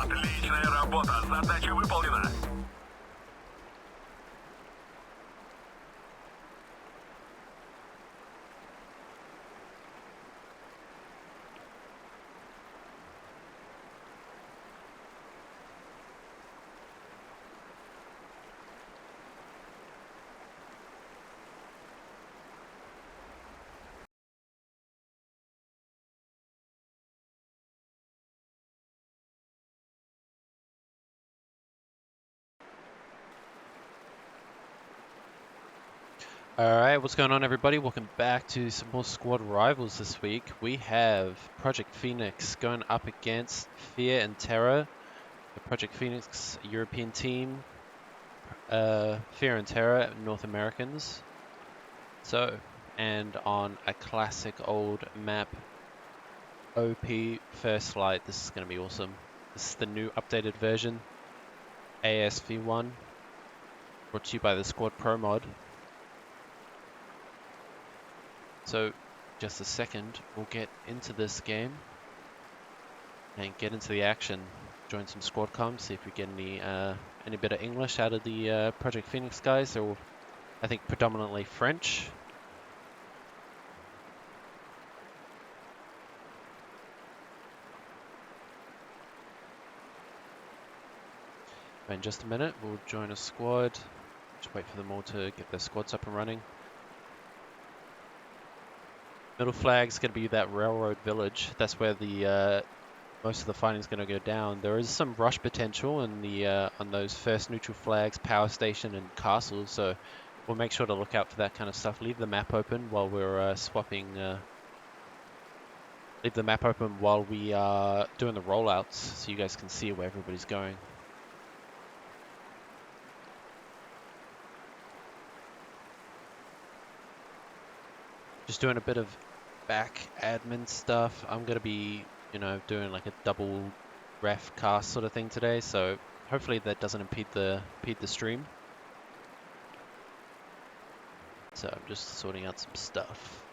Отличная работа. Задача выполнена. Alright, what's going on everybody? Welcome back to some more squad rivals this week. We have Project Phoenix going up against Fear and Terror. The Project Phoenix European team, Fear and Terror North Americans. So, and on a classic old map, OP First Light. This is going to be awesome. This is the new updated version, ASV1, brought to you by the Squad Pro mod. So, just a second, we'll get into this game and get into the action. Join some squad comms, see if we get any bit of English out of the Project Phoenix guys. They're all, I think, predominantly French. In just a minute, we'll join a squad. Just wait for them all to get their squads up and running. Middle flag's going to be that railroad village. That's where the most of the fighting is going to go down. There is some rush potential in the on those first neutral flags, power station and castles. So we'll make sure to look out for that kind of stuff. Leave the map open while we're swapping. Leave the map open while we are doing the rollouts, so you guys can see where everybody's going. Just doing a bit of back admin stuff. I'm gonna be, doing like a double ref cast sort of thing today, so hopefully that doesn't impede the stream. So I'm just sorting out some stuff.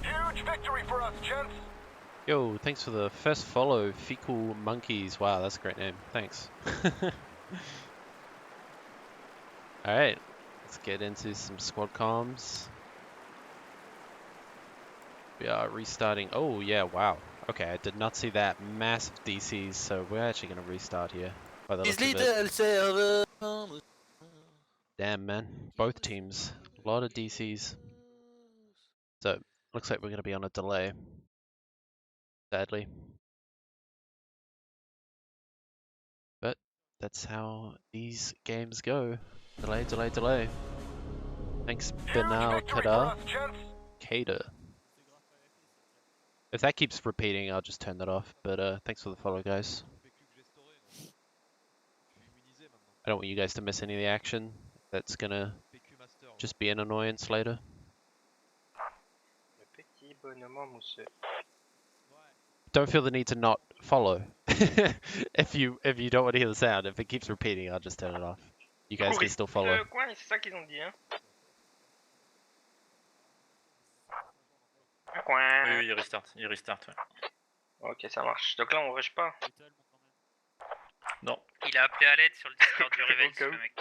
Huge victory for us, gents. Yo, thanks for the first follow, Fecal Monkeys. Wow, that's a great name. Thanks. Alright, let's get into some squad comms. We are restarting. Oh, yeah, wow. Okay, I did not see that. Massive DCs, so we're actually going to restart here. By the looks of it. Damn, man. Both teams. A lot of DCs. So, looks like we're going to be on a delay. Sadly. But, that's how these games go. Delay, delay, delay. Thanks, Benal Kader. If that keeps repeating, I'll just turn that off. But thanks for the follow, guys. I don't want you guys to miss any of the action. That's gonna just be an annoyance later. Don't feel the need to not follow. if you don't want to hear the sound, if it keeps repeating, I'll just turn it off. You guys can still follow. C'est ça qu'ils ont dit, hein. Un coin. Oui, il restart, ouais. Ok, ça marche. Donc là, on rush pas. Non. Il a appelé à l'aide sur le Discord du Réveil, le mec.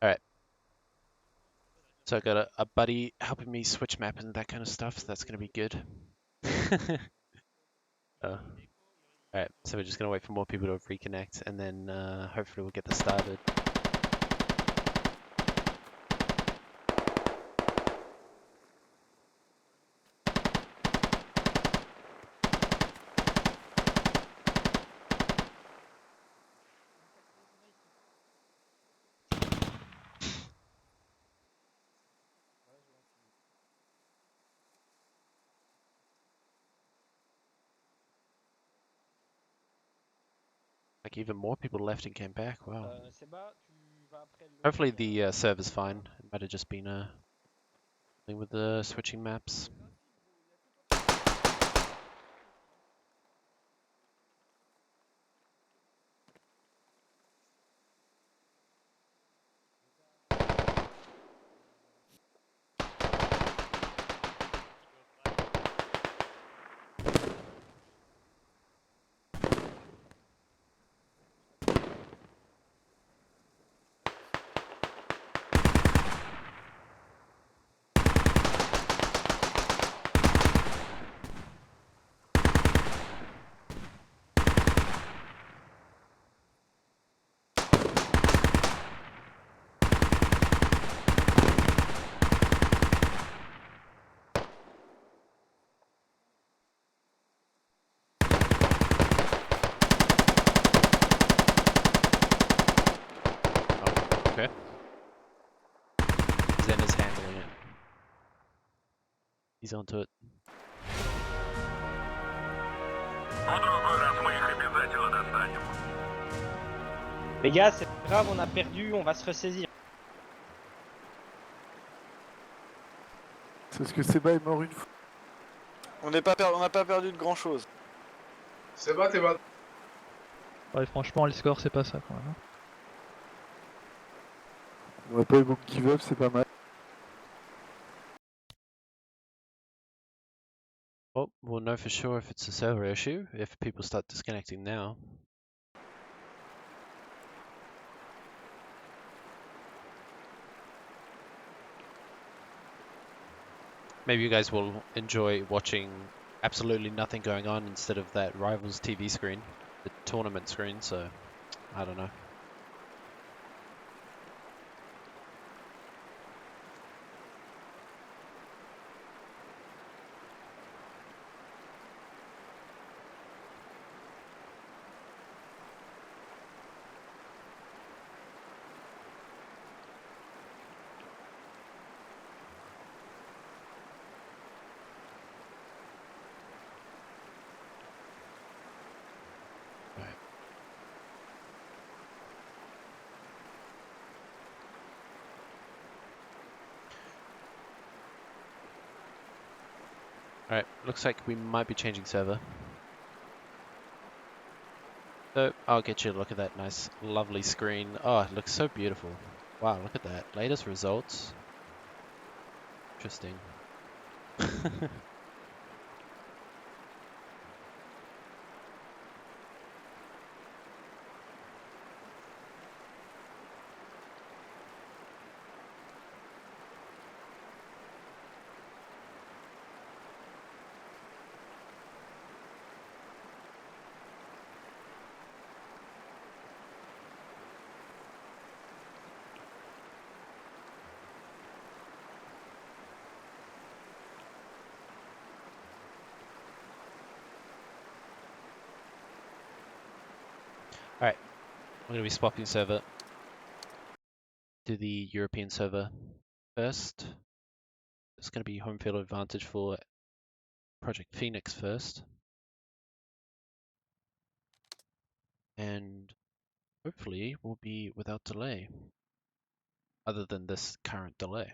Alright. So I got a buddy helping me switch map and that kind of stuff, so that's gonna be good. Alright, so we're just gonna wait for more people to reconnect and then hopefully we'll get this started. Like even more people left and came back. Wow. Seba, tu vas après le Hopefully login, the server's fine. It might have just been a thing with the switching maps. Oh, okay. Zen is handling it. He's onto it. В другой раз мы их обязательно достанем. Les gars, c'est pas grave, on a perdu, on va se ressaisir. C'est parce que Seba est mort une fois. On n'a pas perdu de grand chose. Ouais, franchement, le score, c'est pas ça quand même. On n'a pas eu beaucoup de give up, c'est pas mal. Well, we'll know for sure if it's a server issue if people start disconnecting now. Maybe you guys will enjoy watching absolutely nothing going on instead of that Rivals TV screen, the tournament screen, so I don't know. Alright, looks like we might be changing server. So, I'll get you a look at that nice, lovely screen. Oh, it looks so beautiful. Wow, look at that. Latest results. Interesting. Alright, I'm going to be swapping server to the European server first. It's going to be home field advantage for Project Phoenix first. And hopefully we'll be without delay, other than this current delay.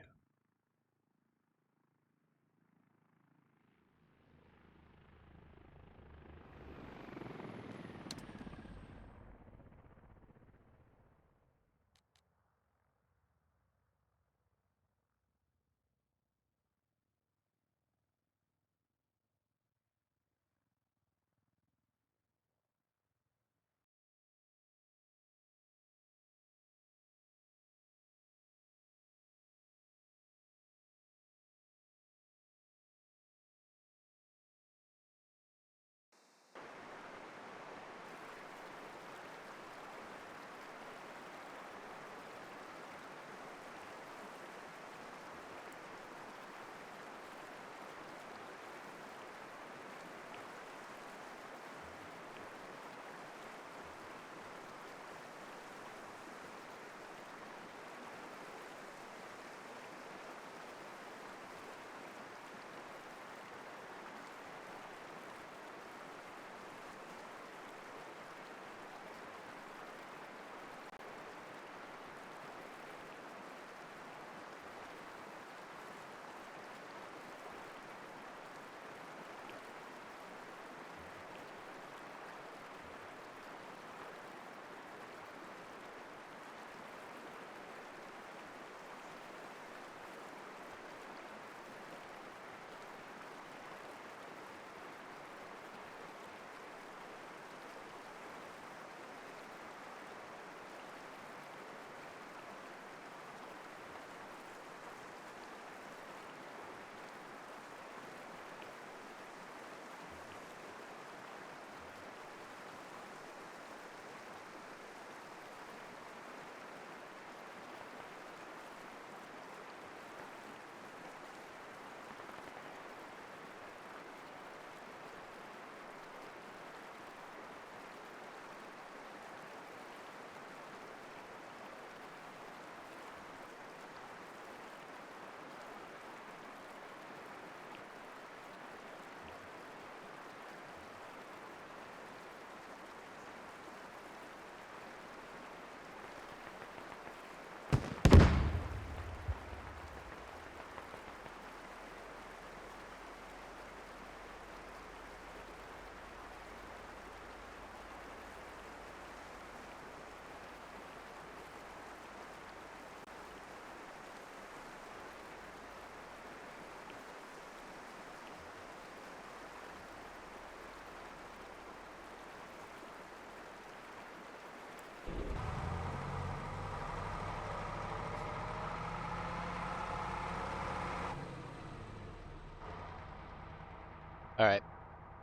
Alright,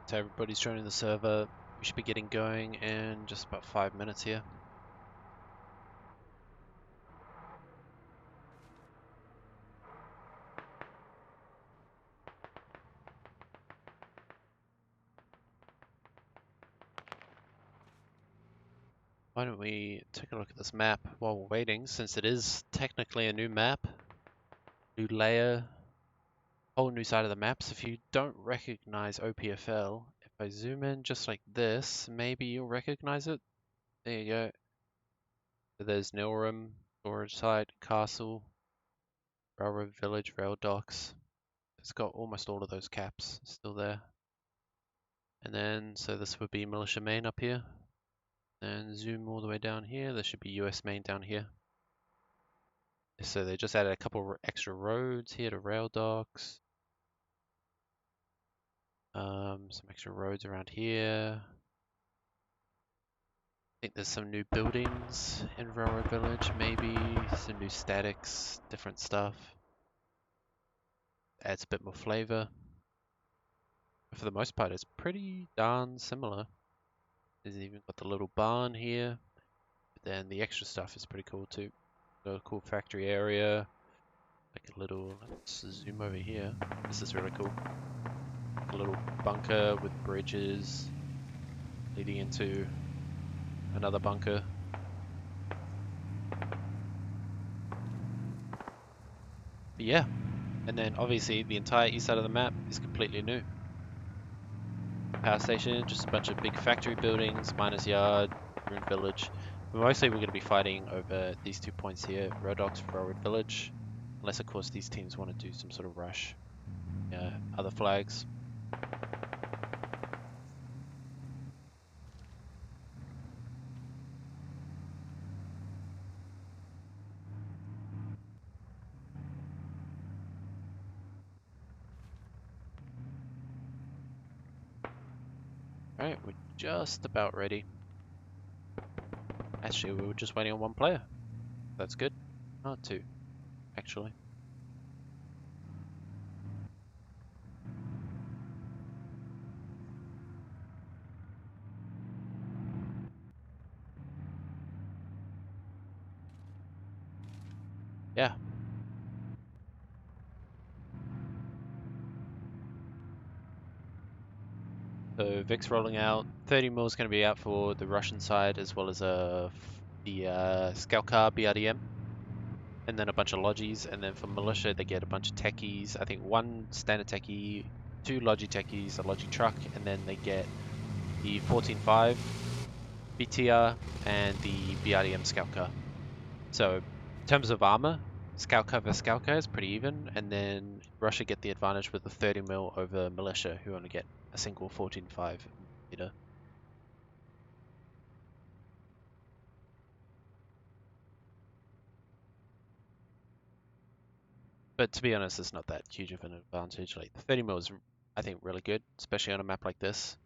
so everybody's joining the server. We should be getting going in just about 5 minutes here. Why don't we take a look at this map while we're waiting, since it is technically a new map, new layer, whole new side of the map. So if you don't recognize OPFL, if I zoom in just like this, maybe you'll recognize it. There you go. So there's Nilrim, storage site, castle, railroad village, rail docks. It's got almost all of those caps still there. And then, so this would be militia main up here. And zoom all the way down here, there should be US main down here. So they just added a couple extra roads here to rail docks. Some extra roads around here. I think there's some new buildings in Railroad Village, maybe some new statics, different stuff. Adds a bit more flavor. But for the most part, it's pretty darn similar. There's even got the little barn here. But then the extra stuff is pretty cool too. Got a cool factory area. Like a little, let's zoom over here. This is really cool. A little bunker with bridges leading into another bunker. But yeah, and then obviously the entire east side of the map is completely new. Power station, just a bunch of big factory buildings, miners yard, ruined village. But mostly we're going to be fighting over these 2 points here, Rail Docks, Railroad Village. Unless of course these teams want to do some sort of rush. Other flags. Alright, we're just about ready. Actually, we were just waiting on one player. That's good. Oh, two, actually. Yeah. So Vic's rolling out. 30 mil is going to be out for the Russian side, as well as the scout car BRDM, and then a bunch of logis. And then for militia, they get a bunch of techies. I think one standard techie, two logi techies, a logi truck, and then they get the 14.5 BTR and the BRDM scout car. So in terms of armor, scout car versus scout car is pretty even, and then Russia get the advantage with the 30 mil over militia, who only get a single 14.5 meter. But to be honest, it's not that huge of an advantage. Like the 30 mil is, I think, really good, especially on a map like this,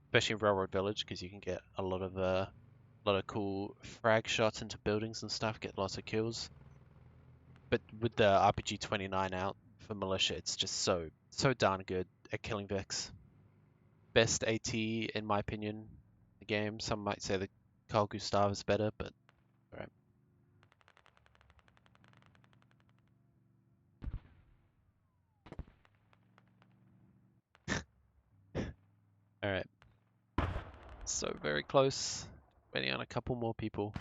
especially in Railroad Village, because you can get a lot of cool frag shots into buildings and stuff, get lots of kills. But with the RPG 29 out for militia, it's just so darn good at killing Vex. Best AT in my opinion in the game. Some might say the Carl Gustav is better, but alright. Alright. So very close. Waiting on a couple more people.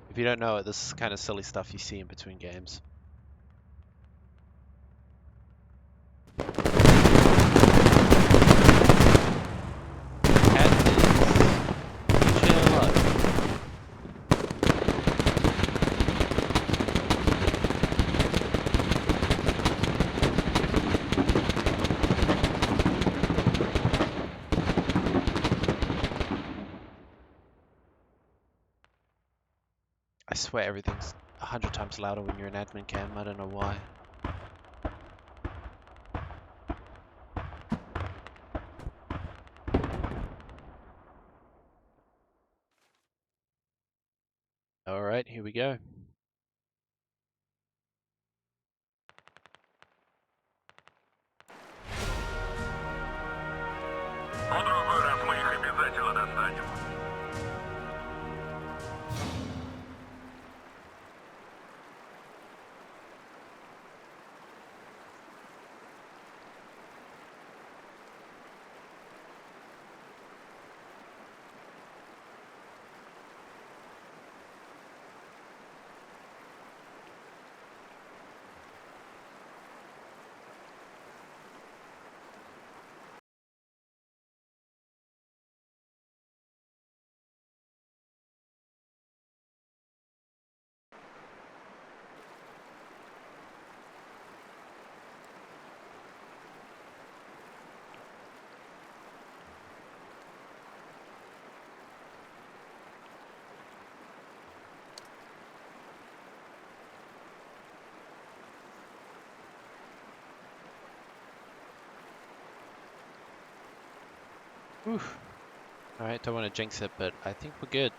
If you don't know it, this is kind of silly stuff you see in between games. I swear everything's 100 times louder when you're in admin cam, I don't know why. Alright, here we go. В другой раз мы их обязательно достанем. Oof. Alright, don't want to jinx it, but I think we're good.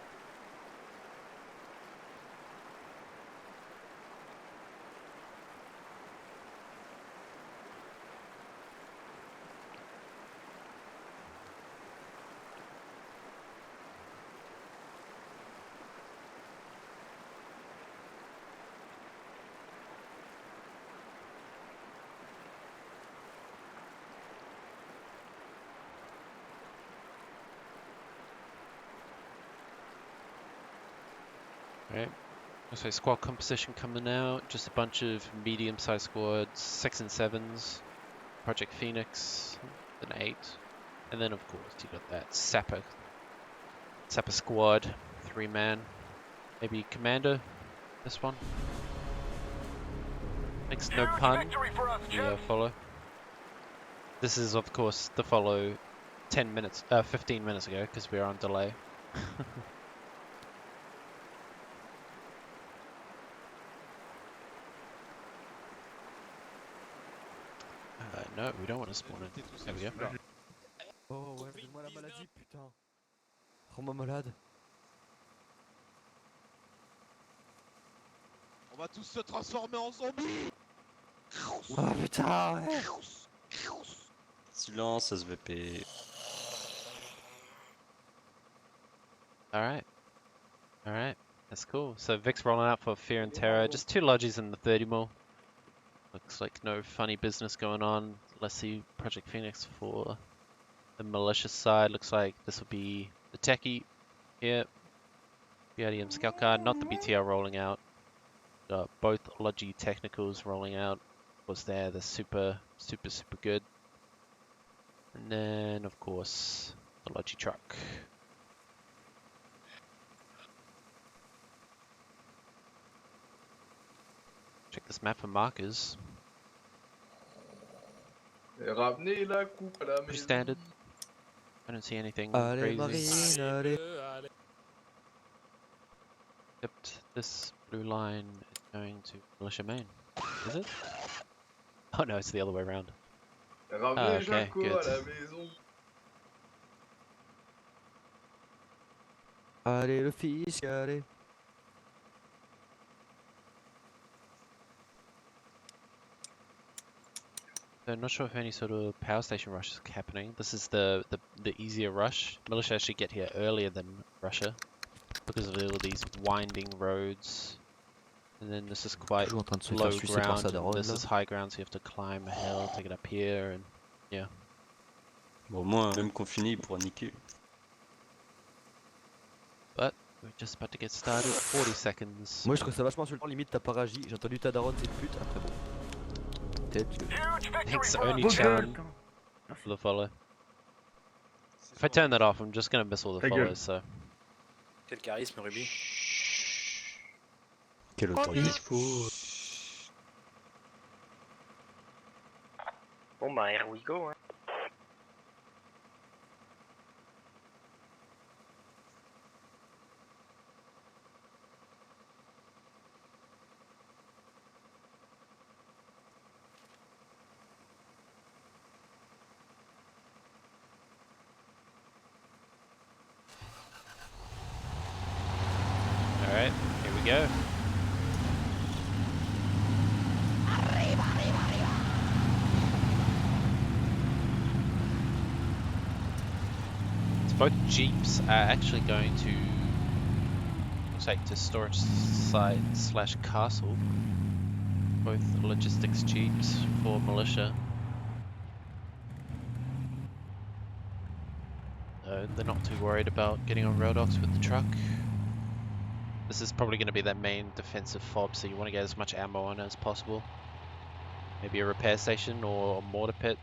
Right. So squad composition coming out, just a bunch of medium-sized squads, 6 and 7s, Project Phoenix, an 8, and then of course you got that Sapper squad, 3-man, maybe Commander, this one. Thanks, no pun, the follow. This is of course the follow 15 minutes ago because we are on delay. No, we don't want to spawn in. There we go. Oh ouais, donne-moi la maladie, putain. Rends-moi malade. On va tous se transformer en zombies. Oh putain, ouais. Silence, SVP. Alright. Alright. That's cool. So Vic's rolling out for Fear and Terror. Just 2 lodges in the 30 mil. Looks like no funny business going on. Let's see Project Phoenix for the malicious side. Looks like this will be the techie here. BIDM Scout Card, not the BTR rolling out. Both Logi Technicals rolling out. Was there, the super good. And then of course the Logi truck. Check this map for markers. Pretty standard. I don't see anything Allez, crazy. Marine, allez. Except this blue line is going to Militia Main. Is it? Oh no, it's the other way around. Oh, okay, good. Allez, le fisc, allez. So I'm not sure if any sort of power station rush is happening. This is the easier rush. Militia actually get here earlier than Russia because of all these winding roads. And then this is quite Toujours en train de se low faire sucer par ground. sa And daronne, this là. is high ground, so you have to climb a hill, take it up here, and yeah. Bon, au moins, même confiné, il pourra niquer. But we're just about to get started. 40 seconds. Moi je trouve ça vachement insultant, limite t'as pas réagi. J'ai entendu ta daronne, c'est une pute. Après bon. Peut-être que. Thanks, only Chan for the follow. If I turn that off, I'm just gonna miss all the follows, so. Quel charisme, Ruby. Quelle autorité. Bon bah here we go hein. Alright, here we go. So both jeeps are actually going to, looks like, to storage site / castle. Both logistics jeeps for militia. So they're not too worried about getting on rail docks with the truck. This is probably going to be their main defensive fob, so you want to get as much ammo on it as possible. Maybe a repair station or a mortar pit.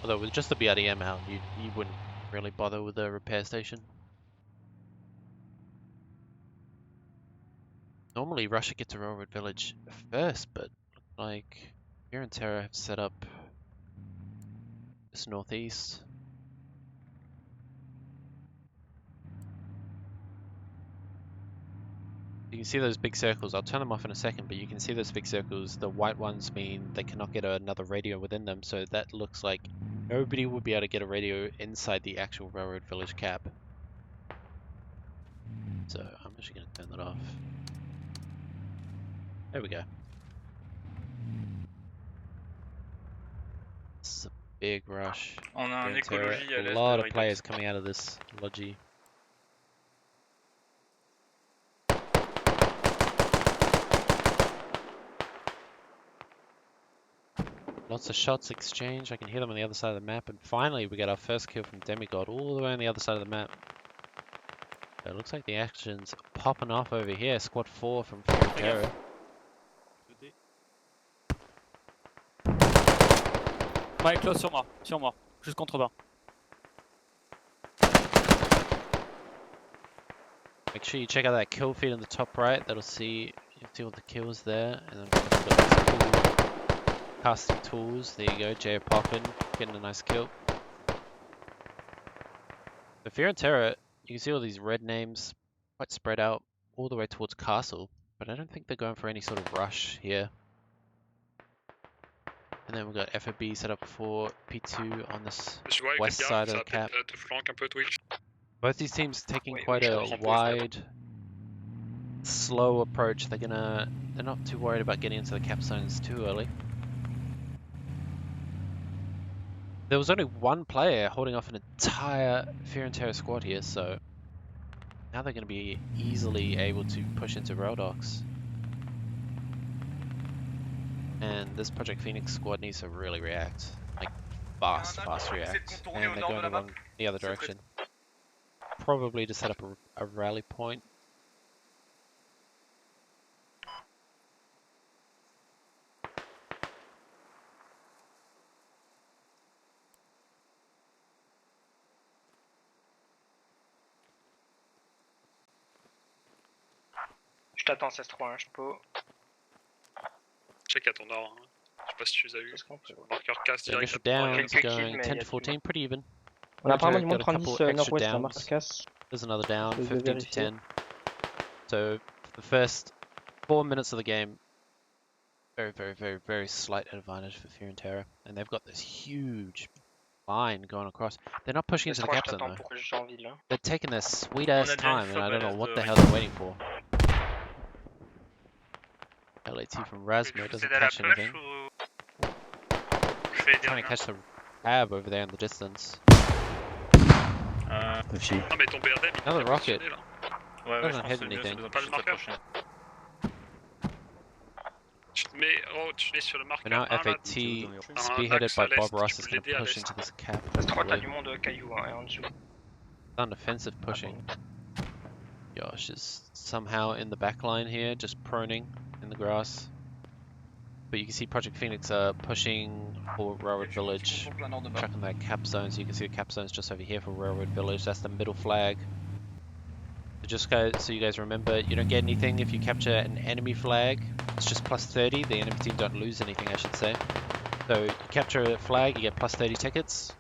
Although with just the BRDM out, you wouldn't really bother with a repair station. Normally Russia gets to Railroad Village first, but like Fear and Terror have set up this northeast. You can see those big circles. I'll turn them off in a second, but you can see those big circles. The white ones mean they cannot get another radio within them, so that looks like nobody will be able to get a radio inside the actual Railroad Village cap. So I'm actually going to turn that off. There we go. This is a big rush. On a un Fear and Terror. écologie à l'est A lot de of players Redox. coming out of this logi. Lots of shots exchanged. I can hear them on the other side of the map, and finally we get our first kill from Demigod all the way on the other side of the map. So it looks like the action's popping off over here. Squad 4 from Fear and Terror. Ouais, close sur moi, juste contrebas. Make sure you check out that kill feed in the top right. You'll see all the kills there, and then we've got this cool casting tools. There you go, Jay popping, getting a nice kill. The Fear and Terror, you can see all these red names quite spread out all the way towards Castle, but I don't think they're going for any sort of rush here. And then we've got FOB set up for P2 on this west side of the cap. Both these teams taking quite a wide, slow approach. They're not too worried about getting into the cap zones too early. There was only one player holding off an entire Fear and Terror squad here, so now they're going to be easily able to push into rail docks. And this Project Phoenix squad needs to really react, like fast react, and they're going along the other direction. Probably to set up a rally point. Je t'attends 16-3, je peux. Check à ton nord. Hein. Je sais pas si tu les as vus. Est-ce qu'on peut- Marqueur casse So direct. initial à ton downs Quelques kills, going mais 10 y a to du 14, pretty even. On a apparemment du Got monde a couple nord-10 extra nord-ouest, la downs. marque casse. There's another down, Je vais 15 to vérifier. 10. So the first 4 minutes of the game, very slight advantage for Fear and Terror, and they've got this huge line going across. They're not pushing into the 16-3, je cap zone t'attends though. pour Janville. Hein. They're taking their sweet On a ass déjà une time, and fob I à don't know l'est what de the hell Redox. they're waiting for. LAT from Rasmo doesn't catch anything. Je fais les Trying to dernières. catch the cab over there in the distance. Aussi. Ah mais ton BRDM il Another est rocket. positionné, là. Ouais, Doesn't je pense hit que c'est mieux, anything. ça doit Pas plus le marqueur. s'approcher. Tu te mets, oh, tu te mets sur le But marqueur now 1 là. FAT, spearheaded axe à by Bob l'est, Ross, tu is peux going to l'aider à push l'est. into this cap. 16-3, t'as It's du monde caillou hein, et en dessous. undefensive pushing. Josh is somehow in the back line here, just proning in the grass. But you can see Project Phoenix pushing for Railroad Village, tracking that cap zone. So you can see the cap zone's just over here for Railroad Village. That's the middle flag. So just so you guys remember, you don't get anything if you capture an enemy flag. It's just plus 30. The enemy team don't lose anything, I should say. So you capture a flag, you get plus 30 tickets.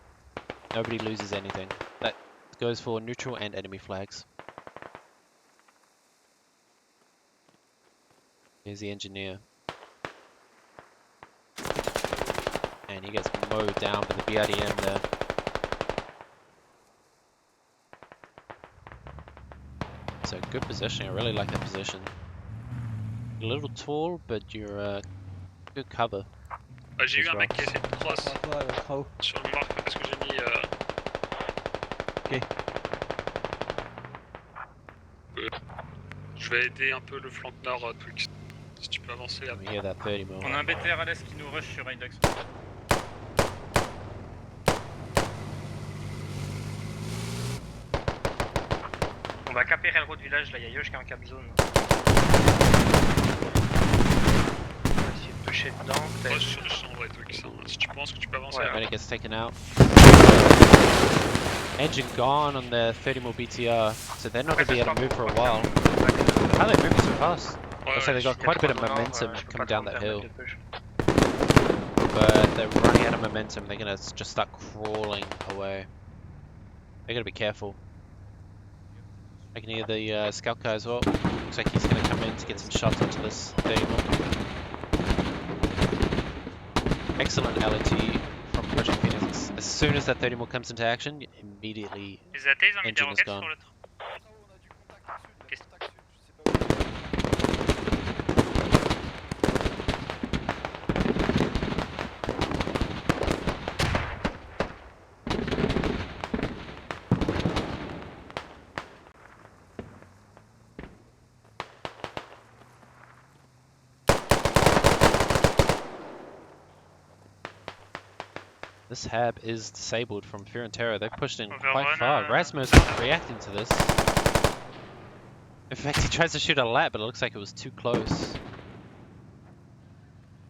Nobody loses anything. That goes for neutral and enemy flags. Here's the engineer. And he gets mowed down by the BRDM there. good positioning. I really like that position. A little tall, but you're good cover. Ah, j'ai eu These un mec qui a rocks. essayé de cross Crao. sur le marque parce que j'ai mis. Ok. Je vais aider un peu le flanc nord, Twix. Si tu peux avancer. We hear that 30 mil. On a un BTR à l'est qui nous rush sur Index. On va caper Railroad Village, là, il y a Yosh qui est en cap zone. On va essayer de pusher dedans, peut-être. Rush sur le champ, ouais, Twix. Hein. Si tu penses que tu peux avancer. Ouais. là. When it gets taken out. Engine gone on the 30 mil BTR, so they're not going to be able to move for a while. How are they moving so fast? Ouais, So ouais, they got quite a bit of momentum Je peux coming pas down trop that me hill, permettre de push. but they're running out of momentum. They're going to just start crawling away. They got to be careful. I can hear the scout guy as well. Looks like he's going to come in to get some shots into this 30 mil. Excellent LT from Project Phoenix. As soon as that 30 mil comes into action, immediately Les AT, ils ont mis des engine is roquettes gone. sur le This hab is disabled from Fear and Terror. They've pushed in Overrun, quite far. Rasmo's not reacting to this. In fact, he tries to shoot a lat, but it looks like it was too close.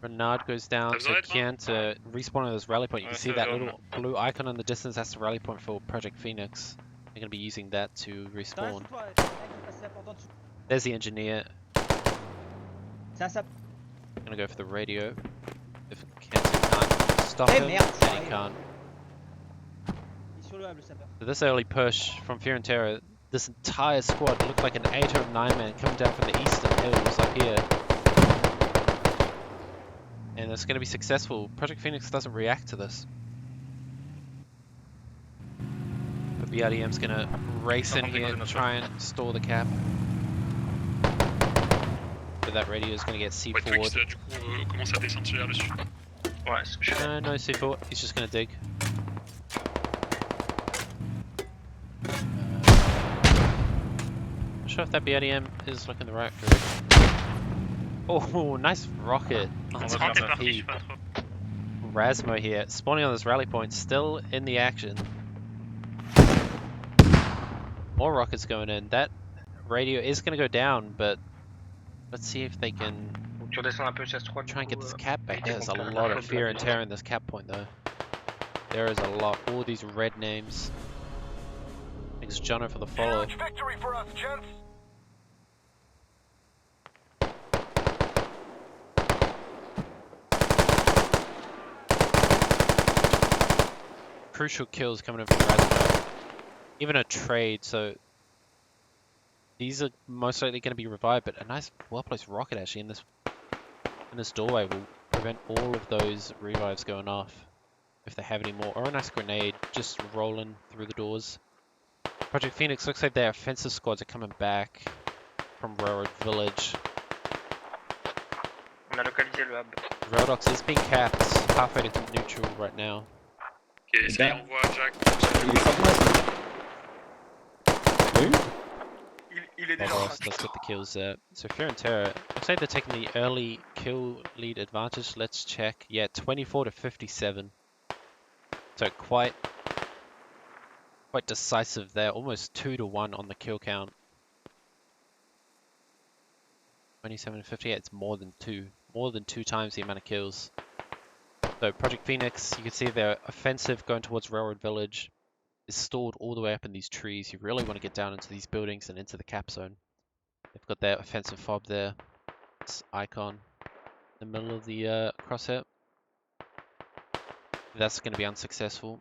Renard goes down to Kian to respawn on this rally point. You can see that little blue icon in the distance. That's the rally point for Project Phoenix. They're going to be using that to respawn. There's the engineer. Gonna go for the radio. If Kian can't stop him, and he can't. So this early push from Fear and Terror, this entire squad looked like an 8 or 9 man coming down from the eastern hills up here. And it's going to be successful. Project Phoenix doesn't react to this. But BRDM's going to race in here and try and stall the cap. But that radio is going to get C Ouais, forward. Twix, du coup, commence à descendre vers le sud. Ouais, je fais. No C4, he's just going to dig. Not sure if that BRDM is looking the right direction. Oh, nice rocket on On top est of parti, je P. sais pas trop. Rasmo here, spawning on this rally point, still in the action. More rockets going in. That radio is going to go down, but let's see if they can Tu redescends un peu HS3. try and get this cap back. éviter There's qu'on a perde lot la of flotte fear de and la terror in this cap point, though. There is a lot. All these red names. Thanks, Jono, for the follow. Victory for us, gents. Crucial kills coming in from Rasmo. Even a trade, so these are most likely going to be revived, but a nice well-placed rocket actually in this doorway will prevent all of those revives going off if they have any more, or a nice grenade just rolling through the doors. Project Phoenix looks like their offensive squads are coming back from Railroad Village. On a localisé le hub. Raildox is being capped halfway to neutral right now. Ok, ça y est, on voit Jack. Il est déjà en train Barbaros does get the kills there. So Fear and Terror, looks like they're taking the early kill lead advantage. Let's check. Yeah, 24 to 57. So quite decisive there. Almost 2 to 1 on the kill count. 27 to 58. It's more than 2. More than 2 times the amount of kills. So Project Phoenix, you can see their offensive going towards Railroad Village is stalled all the way up in these trees. You really want to get down into these buildings and into the cap zone. They've got their offensive fob there. This icon in the middle of the crosshair. That's going to be unsuccessful.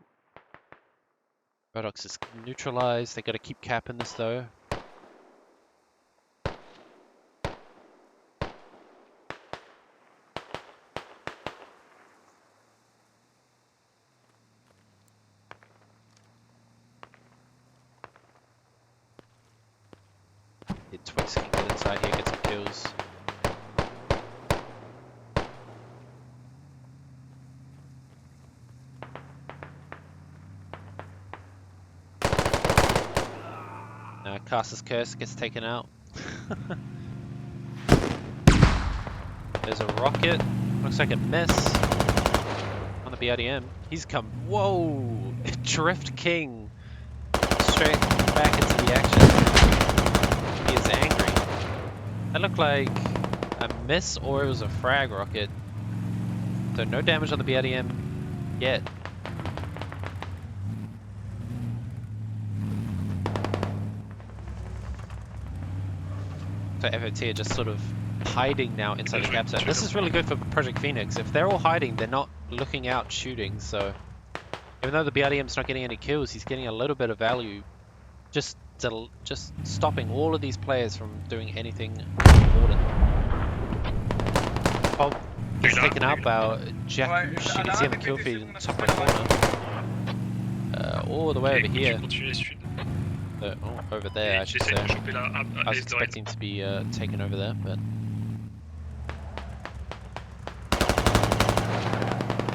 Raildox is neutralized. They got to keep capping this though. Twix can get inside here, get some kills. Now Caster's Curse gets taken out. There's a rocket. Looks like a miss on the BRDM. He's come. Whoa! Drift King. Straight back into the action. He is angry. That looked like a miss or it was a frag rocket. So no damage on the BRDM yet. So FOT are just sort of hiding now inside the cap zone. This is really good for Project Phoenix. If they're all hiding, they're not looking out shooting, so even though the BRDM's not getting any kills, he's getting a little bit of value just stopping all of these players from doing anything important. Oh, gets taken out by Jacouche. You can see on the kill feed in the top right corner. All the way over here. Over there, I should say. I was expecting to be taken over there, but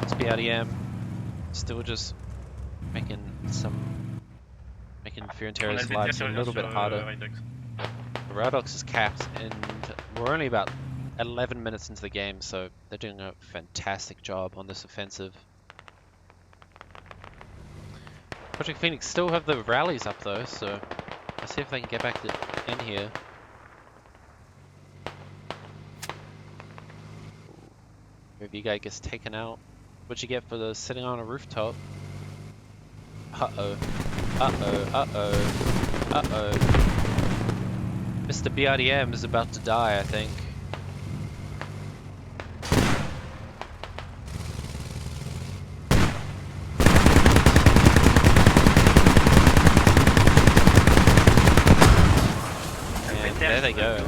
it's BRDM still just making Fear and Terror's lives a little bit harder. Radox is capped, and we're only about 11 minutes into the game, so they're doing a fantastic job on this offensive. Project Phoenix still have the rallies up though, so let's see if they can get back in here. Maybe guy gets taken out. What'd you get for the sitting on a rooftop? Uh-oh. Uh-oh. Uh-oh. Uh-oh. Mr. BRDM is about to die, I think. There they go.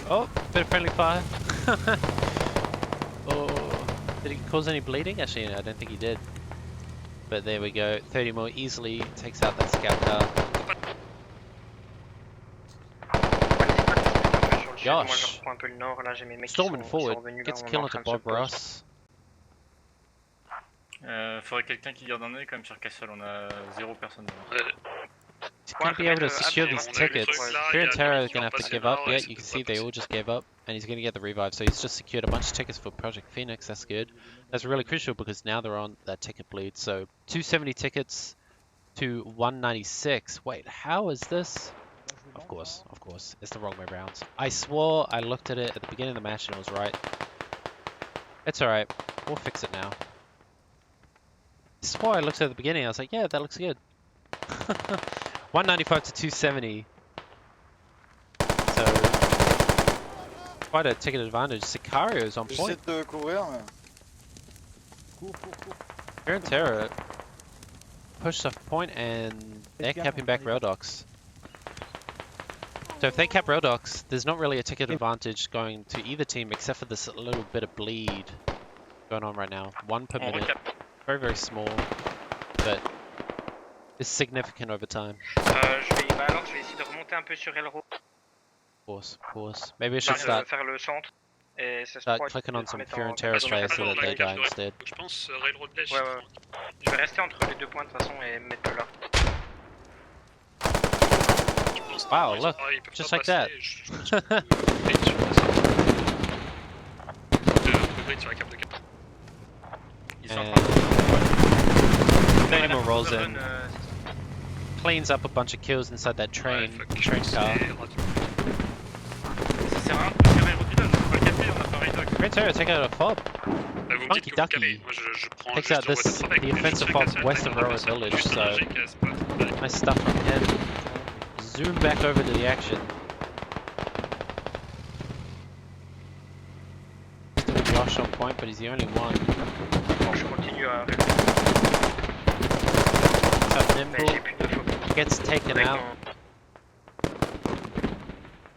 Oh, bit of friendly fire. Oh, did he cause any bleeding? Actually, no, I don't think he did. But there we go. 30 more easily takes out that scout car. Josh, storming forward, gets a kill onto Bob Ross. Faudrait quelqu'un qui garde un œil quand même sur Castle, on a 0 personne. He's going to be able to secure these tickets. Fear and Terror is going to have to give up. Yeah, you can see they all just gave up. And he's going to get the revive. So he's just secured a bunch of tickets for Project Phoenix. That's good. That's really crucial because now they're on that ticket bleed. So 270 tickets to 196. Wait, how is this? Of course. It's the wrong way around. I swore I looked at it at the beginning of the match and it was right. It's alright. We'll fix it now. I swore I looked at it at the beginning. I was like, yeah, that looks good. 195 to 270. So quite a ticket advantage. Sicario's on point. Fear and Terror pushed off point and they're capping back Raildox. So if they cap Raildox, there's not really a ticket advantage going to either team except for this little bit of bleed going on right now. 1 per minute. Very, very small, but it's significant over time. Je vais essayer de remonter un peu sur Railroad. Of course. Maybe I should start Faire le centre. Et start clicking on some Fear and Terror players so that they die instead. Je pense Railroad Dash. Ouais. Je vais rester entre les deux points de toute façon et mettre là. Wow, look, just like that. And Dynamo rolls in, cleans up a bunch of kills inside that train car. Fear and Terror take out a fob. Funky Ducky takes out the offensive fob west of Rowan Village, so nice stuff from him. Zoom back over to the action. Still Josh on point, but he's the only one. Je continue à... Tough Nimble gets taken out.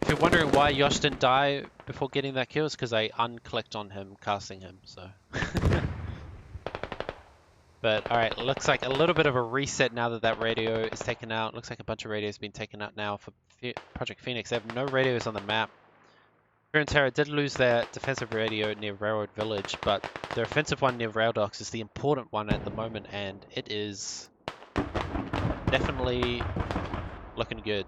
If you're wondering why Yosh didn't die before getting that kill, it's because I unclicked on him, casting him, so. But alright, looks like a little bit of a reset now that that radio is taken out. Looks like a bunch of radios been taken out now for Project Phoenix. They have no radios on the map. Fear and Terror did lose their defensive radio near Railroad Village, but their offensive one near Rail Docks is the important one at the moment, and it is definitely looking good.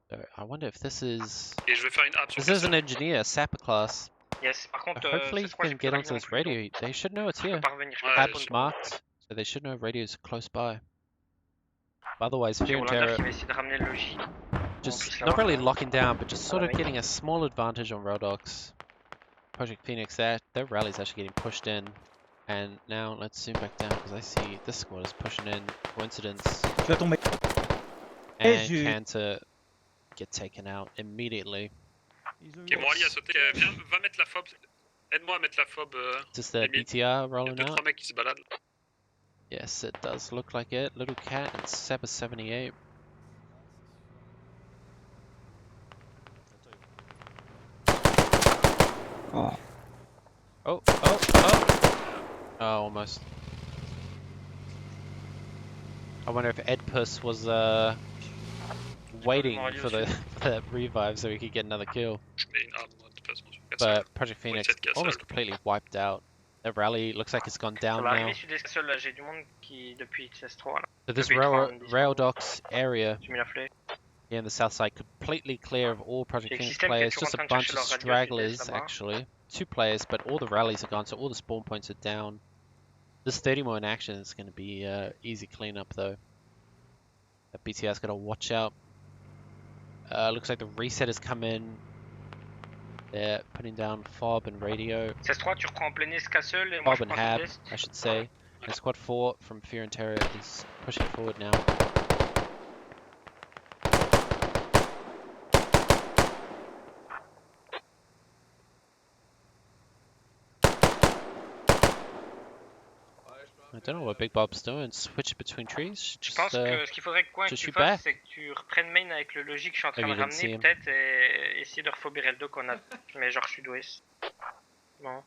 So I wonder if this is... Et je vais faire une app sur This is an Cassel. engineer, a sapper class. Yes, par contre, Hopefully ce he squad, can c'est get plus onto this réglé non plus, radio. They should know it's donc je here. peux pas revenir. Ouais, Tabs je- marked, so they should know radios are close by. Otherwise, Fear and Roland Terror qui va essayer de ramener le logis. just la not really voir. locking down, but just sort of Voilà, getting a small advantage on Rail Docks. Project Phoenix, their rally's actually getting pushed in. And now let's zoom back down because I see this squad is pushing in. Coincidence. Tu vas tomber. And je- Cantor get taken out immediately. Ok, bon, Ali a sauté. Viens, va mettre la fob. Aide-moi à mettre la fob. Just the Limite. BTR Il y a rolling 2-3 out. mecs qui se baladent. Yes, it does look like it. Little Cat and Seba 78. Oh. Oh, oh, oh! Oh, almost. I wonder if Ed Puss was waiting for the for that revive so he could get another kill. Je mets une arme, moi, de toute façon, sur Cassel. But Project Phoenix cette Cassel. almost completely wiped out. Their rally looks like it's gone down Ça va now. arriver sud-est seul, là, j'ai du monde qui, depuis CS3, là. So this Depuis rail docks area J'ai mis la flèche. here in the south side completely clear of all Project Et Phoenix System qui est players, toujours just en a train de bunch of chercher leur radio stragglers sud-est, là-bas. actually. 2 players, but all the rallies are gone, so all the spawn points are down. This 30 more in action is going to be easy cleanup though. That BTR's got to watch out. Looks like the reset has come in. They're putting down fob and radio. CS3, tu reprends en plein est Cassel et moi Fob je and prends hab, sud-est. I should say. And squad 4 from Fear and Terror is pushing forward now. I don't know what Big Bob's doing. Switch between trees? Je Just, pense que ce qu'il faudrait que Coin je que suis tu fasses, bas. c'est que tu reprennes main avec le logique que je suis en train Maybe de you didn't see ramener him. peut-être et essayer de refobérer le dos qu'on a, mais genre sud-ouest. Non.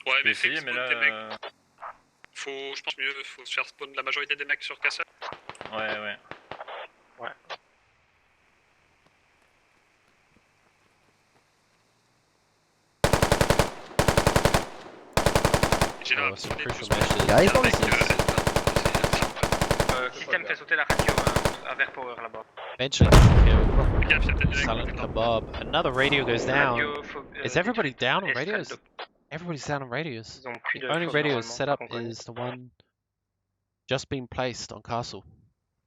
Ouais, J'ai mais essayé, fais mais spawn là. tes mecs. Faut, je pense mieux, faut se faire spawn la majorité des mecs sur Cassel. Ouais, ouais. J'ai là, Oh, some des crucial tous- meshes. Il y a un mec, Système fait sauter la radio à Vert Power là-bas. Eventually gets the kill. Fais gaffe, il y a peut-être des mecs. Silent Kebab. Another radio goes down. Radio, Is everybody down on Estrade radios? de- Everybody's down on radios. Ils ont plus The de only fob radio normalement, set pas up qu'on connaît. is the one just being placed on Castle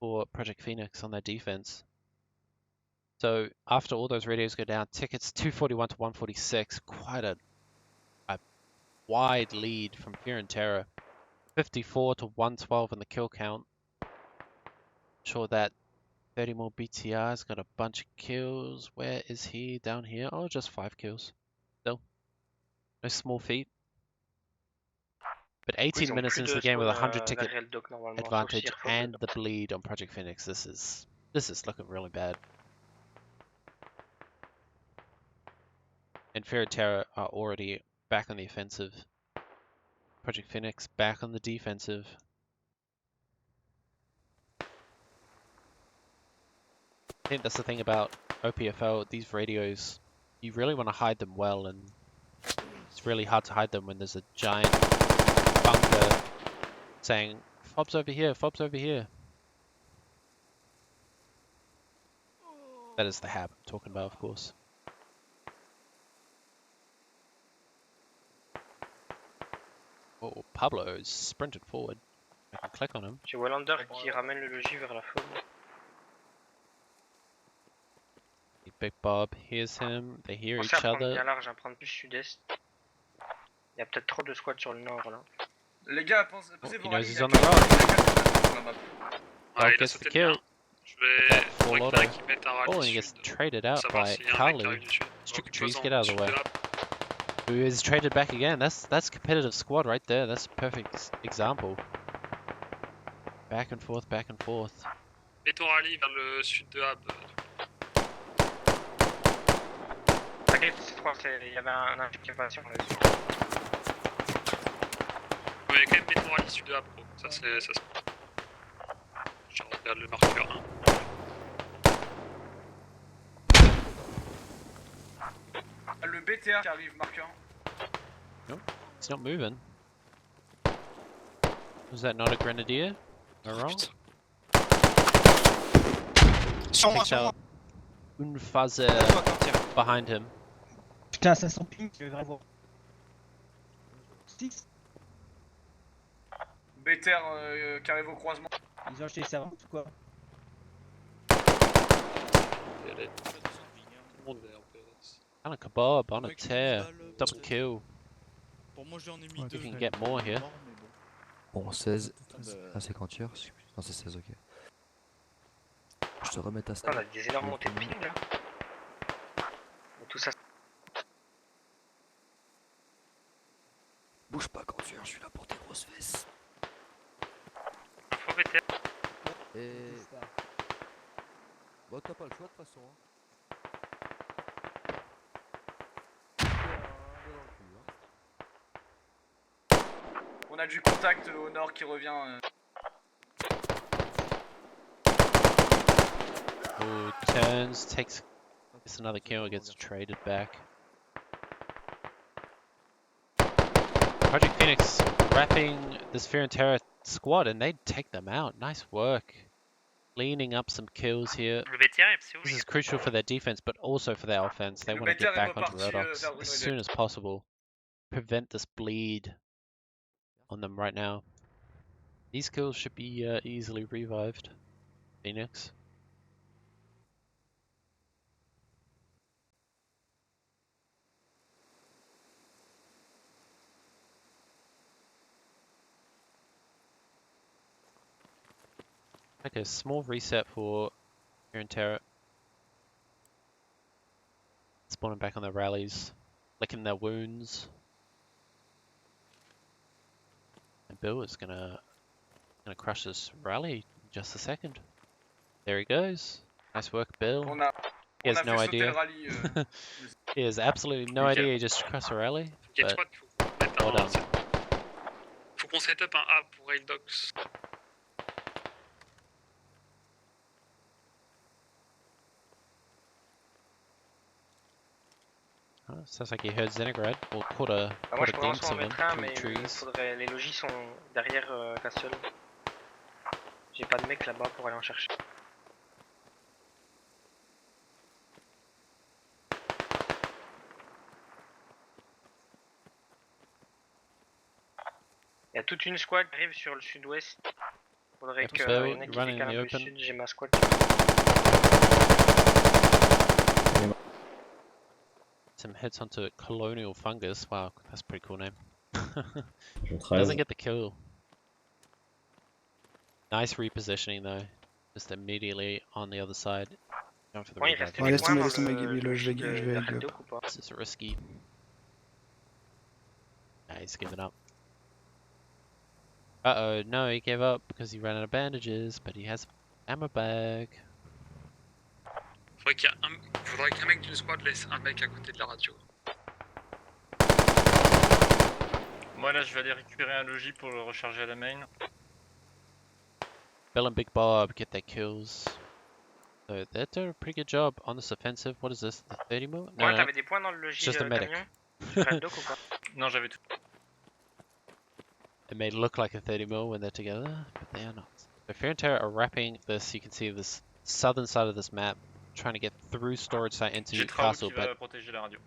for Project Phoenix on their defense. So after all those radios go down, tickets 241 to 146, quite a wide lead from Fear and Terror. 54 to 112 in the kill count. Sure that 30 more BTR's got a bunch of kills. Where is he? Down here? Oh, just 5 kills. Still. No small feat. But 18 Ils ont minutes plus into de the game with spawn, 100 ticket vers Real Dock, normalement, sauf advantage s'ils refobent and le the dos. bleed on Project Phoenix. This is looking really bad. And Fear and Terror are already back on the offensive. Project Phoenix back on the defensive. I think that's the thing about OPFL, these radios, you really want to hide them well, and it's really hard to hide them when there's a giant bunker saying, "Fob's over here, Fob's over here." That is the hab I'm talking about, of course. Oh, Pablo is sprinted forward. I can click on him. J'ai Wallander qui ramène le logis vers la fob. Big Bob hears him. They hear Pensez à each prendre other. bien large, à prendre plus sud-est. Il y a peut-être trop de squads sur le nord là. Les gars, Oh, posez he vos knows rallyes, he's il y a on the quatre- road. il y a quatre sur la map. Bob Ouais, il a gets the sauté le kill. mien. Je vais That full faudrait auto. qu'il mette un rallye Oh, and he gets sud. traded Pour out savoir by s'il y a un mec qui Carly, arrive du sud. Stupid Donc, trees, faisant get out of the sud way. de là. who is traded back again. That's competitive squad right there. That's a perfect example. Back and forth, back and forth. Mets ton rallye vers le sud de Hab. T'inquiète, c'est 3, il y avait un injection là-dessus. Ouais, sud de Apro. Ça c'est. Ça, je regarde le marqueur 1. Le BTA qui arrive, marqueur. It's not moving. Was that not a grenadier? Am I wrong? Sur moi, Takes sur moi. out Unfazer Toi, quand tire. behind him. J'étais à 500 ping, je vais voir. 6. BTR qui arrive au croisement. Ils ont acheté les servants ou quoi? And a kebab on a tear. Double kill. Pour moi, j'en ai mis Ouais, deux. You can get more here. Bon, 16. Ah, c'est quand tire? Non, c'est 16, ok. Je te remets à ça. On a des énormes montées de ping là. Et tout ça. Bouge pas quand tire, je suis là pour tes grosses fesses. Info BTR. Et. Bon, t'as pas le choix de toute façon. Hein. On a du contact au nord qui revient. Who turns, takes gets another kill, gets traded back. Project Phoenix wrapping this Fear and Terror squad and they take them out. Nice work. Cleaning up some kills here. Le BTR, c'est où? This is crucial for their defense, but also for their offense. They Le want to get BTR est back onto reparti, Redox vers as Bruno soon as possible. Prevent this bleed on them right now. These kills should be easily revived. Phoenix. Like a small reset for Fear and Terror. Spawning back on their rallies, licking their wounds. And Bill is gonna crush this rally in just a second. There he goes. Nice work, Bill. On a, He on has a no fait sauter idea. le rallye. He has absolutely no idea he just crushed a rally. Gate But Squad, faut mettre well un. done. Faut qu'on set up un A pour Raildox. Oh, sounds like he heard Xenograd. Or caught a Moi je glimpse commence à en of him mettre un, through mais the il trees. faudrait. Les logis sont derrière Cassel. J'ai pas de mec là-bas pour aller en chercher. Il y a toute une squad qui arrive sur le sud-ouest. Faudrait Yep, qu'il y so, en ait qui running décalent in un the peu open. sud. J'ai ma squad. Some hits onto Colonial Fungus. Wow, that's a pretty cool name. Doesn't get the kill. Nice repositioning though. Just immediately on the other side. Going for the Bon, il revive. reste Ouais, des laisse points tomber, dans laisse tomber, le Gaby, là, je logis vais de avec Haldok ou pas? This is risky. Nah, he's given up. Uh-oh, no, he gave up because he ran out of bandages, but he has ammo bag. Faudrait qu'un mec d'une squad laisse un mec à côté de la radio. Moi là, je vais aller récupérer un logis pour le recharger à la main. Bill and Big Bob get their kills. So they're doing a pretty good job on this offensive. What is this? The 30 mil? No, Ouais, no. t'avais des points dans le logis Just a medic. camion sur Haldok ou pas? Non, j'avais tout. It may look like a 30 mil when they're together, but they are not. So Fear and Terror are wrapping this. You can see this southern side of this map, trying to get through storage site into J'ai Traou castle, qui but va protéger la radio.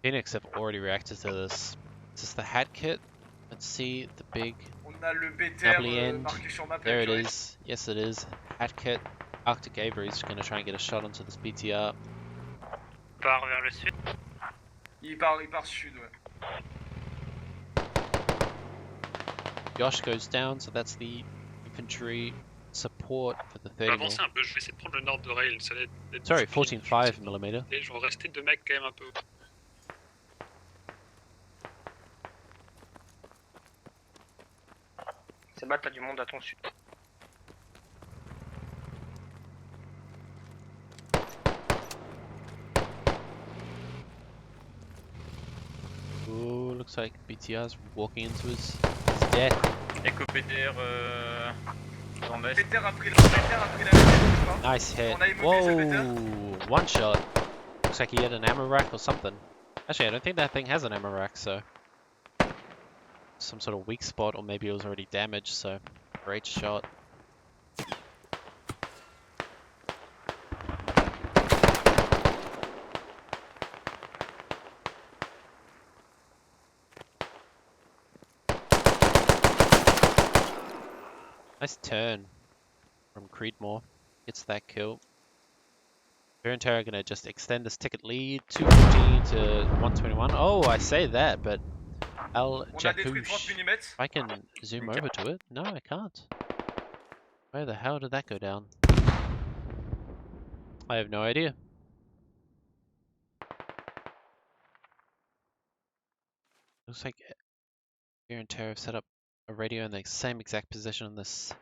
Phoenix have already reacted to this. Is this the hat kit? Let's see the big. On a le BTR Doubly end. marqué sur map. There it is. Yes, it is. Hat kit. Arctic Avery's gonna try and get a shot onto this BTR. Part vers le sud. Il part sud, ouais. Yosh goes down, so that's the infantry support for the Je 30 vais mil. avancer un peu, je vais essayer de prendre le nord de Rail. Ça va être Sorry, discipline. 14.5 millimeter. Et je vais rester deux mecs quand même un peu. C'est bas, t'as du monde à ton sud. Ooh, looks like BTR's walking into his death. Echo PTR dans l'est. Peter a pris la bouge pas. Nice hit. On a immobilisé le Whoa! One shot. Looks like he had an ammo rack or something. Actually, I don't think that thing has an ammo rack, so some sort of weak spot, or maybe it was already damaged. So great shot. Nice turn from Creedmoor. Gets that kill. Fear and Terror are gonna just extend this ticket lead 215 to 121. Oh, I say that, but Al On a détruit 30 Jakouche. mm. If I can zoom over to it. No, I can't. Where the hell did that go down? I have no idea. Looks like Fear and Terror have set up a radio in the same exact position on this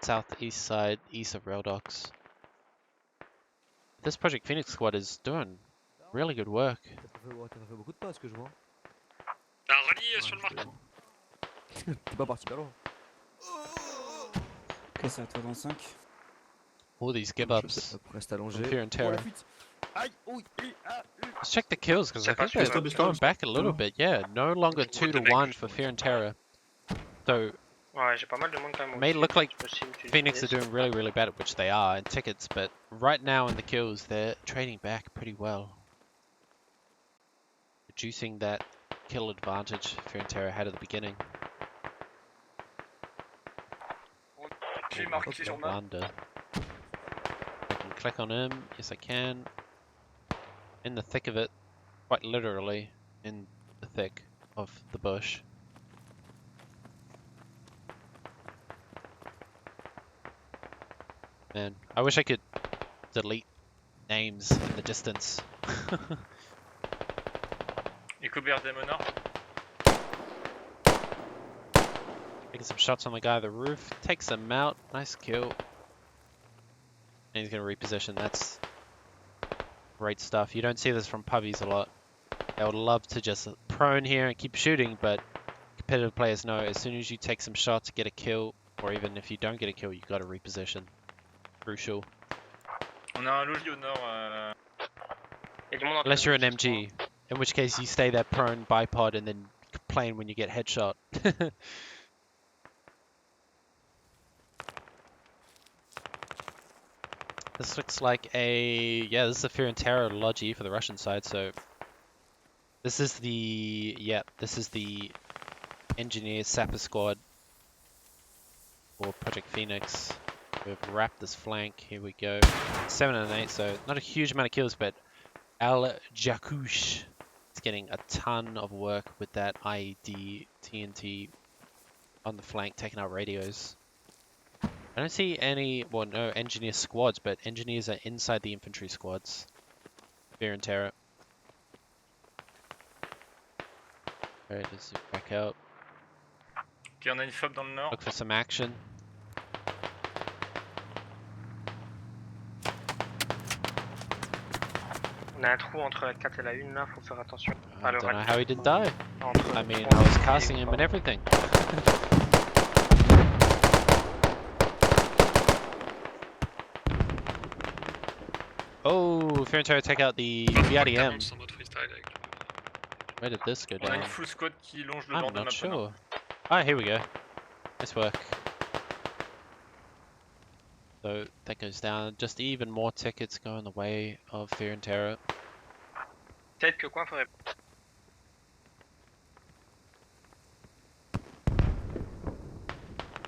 southeast side, east of Rail Docks. This Project Phoenix squad is doing really good work. T'as fait beaucoup de pas, ce que je vois. Un rallye sur le marquis. T'es pas parti pas loin. Ok, c'est à toi dans 5. All these give ups Reste from allongé. Fear and Oh, Terror. la fuite. Aïe, oui, Let's check the kills because I think they're going back a little bit. Yeah, no longer 2 to 1 for Fear and Terror. So Ouais, j'ai pas mal de monde quand même. may au-dessus, look like je peux aussi utiliser Phoenix are ça. doing really, really bad, which they are in tickets, but right now in the kills, they're trading back pretty well. Reducing that kill advantage Fear and Terror had at the beginning. J'ai marqué sur map. Wanda. I can click on him. Yes, I can. In the thick of it. Quite literally in the thick of the bush. Man, I wish I could delete names in the distance. Echo BRDM au nord. Taking some shots on the guy on the roof. Takes him out. Nice kill. And he's going to reposition. That's great stuff. You don't see this from pubbies a lot. They would love to just prone here and keep shooting, but competitive players know as soon as you take some shots, get a kill, or even if you don't get a kill, you've got to reposition. Crucial. On a un logis au nord. Il y a du monde en Unless you're an train de MG, in which case you stay there prone, bipod, and then complain when you get headshot. This looks like a, yeah, this is a Fear and Terror Logi for the Russian side, so this is the, yeah, this is the Engineer Sapper squad for Project Phoenix. We've wrapped this flank, here we go. 7 and 8, so not a huge amount of kills, but Al Jakouche is getting a ton of work with that IED TNT on the flank, taking out radios. I don't see any, well, no engineer squads, but engineers are inside the infantry squads. Fear and Terror. Alright, let's zoom back out. Ok, on a une FOB dans le nord. Look for some action. On a un trou entre la 4 et la 1 là, faut faire attention. I don't know how he didn't die. Entre I mean, 11 I was et casting him 3. and everything. Oh, Fear and Terror take out the VRDM. En mode freestyle avec le- Where did this go On a down? une full squad qui longe le bord I'm de not map. sure. Ah, here we go. Nice work. So that goes down. Just even more tickets go in the way of Fear and Terror. Peut-être que quoi faudrait.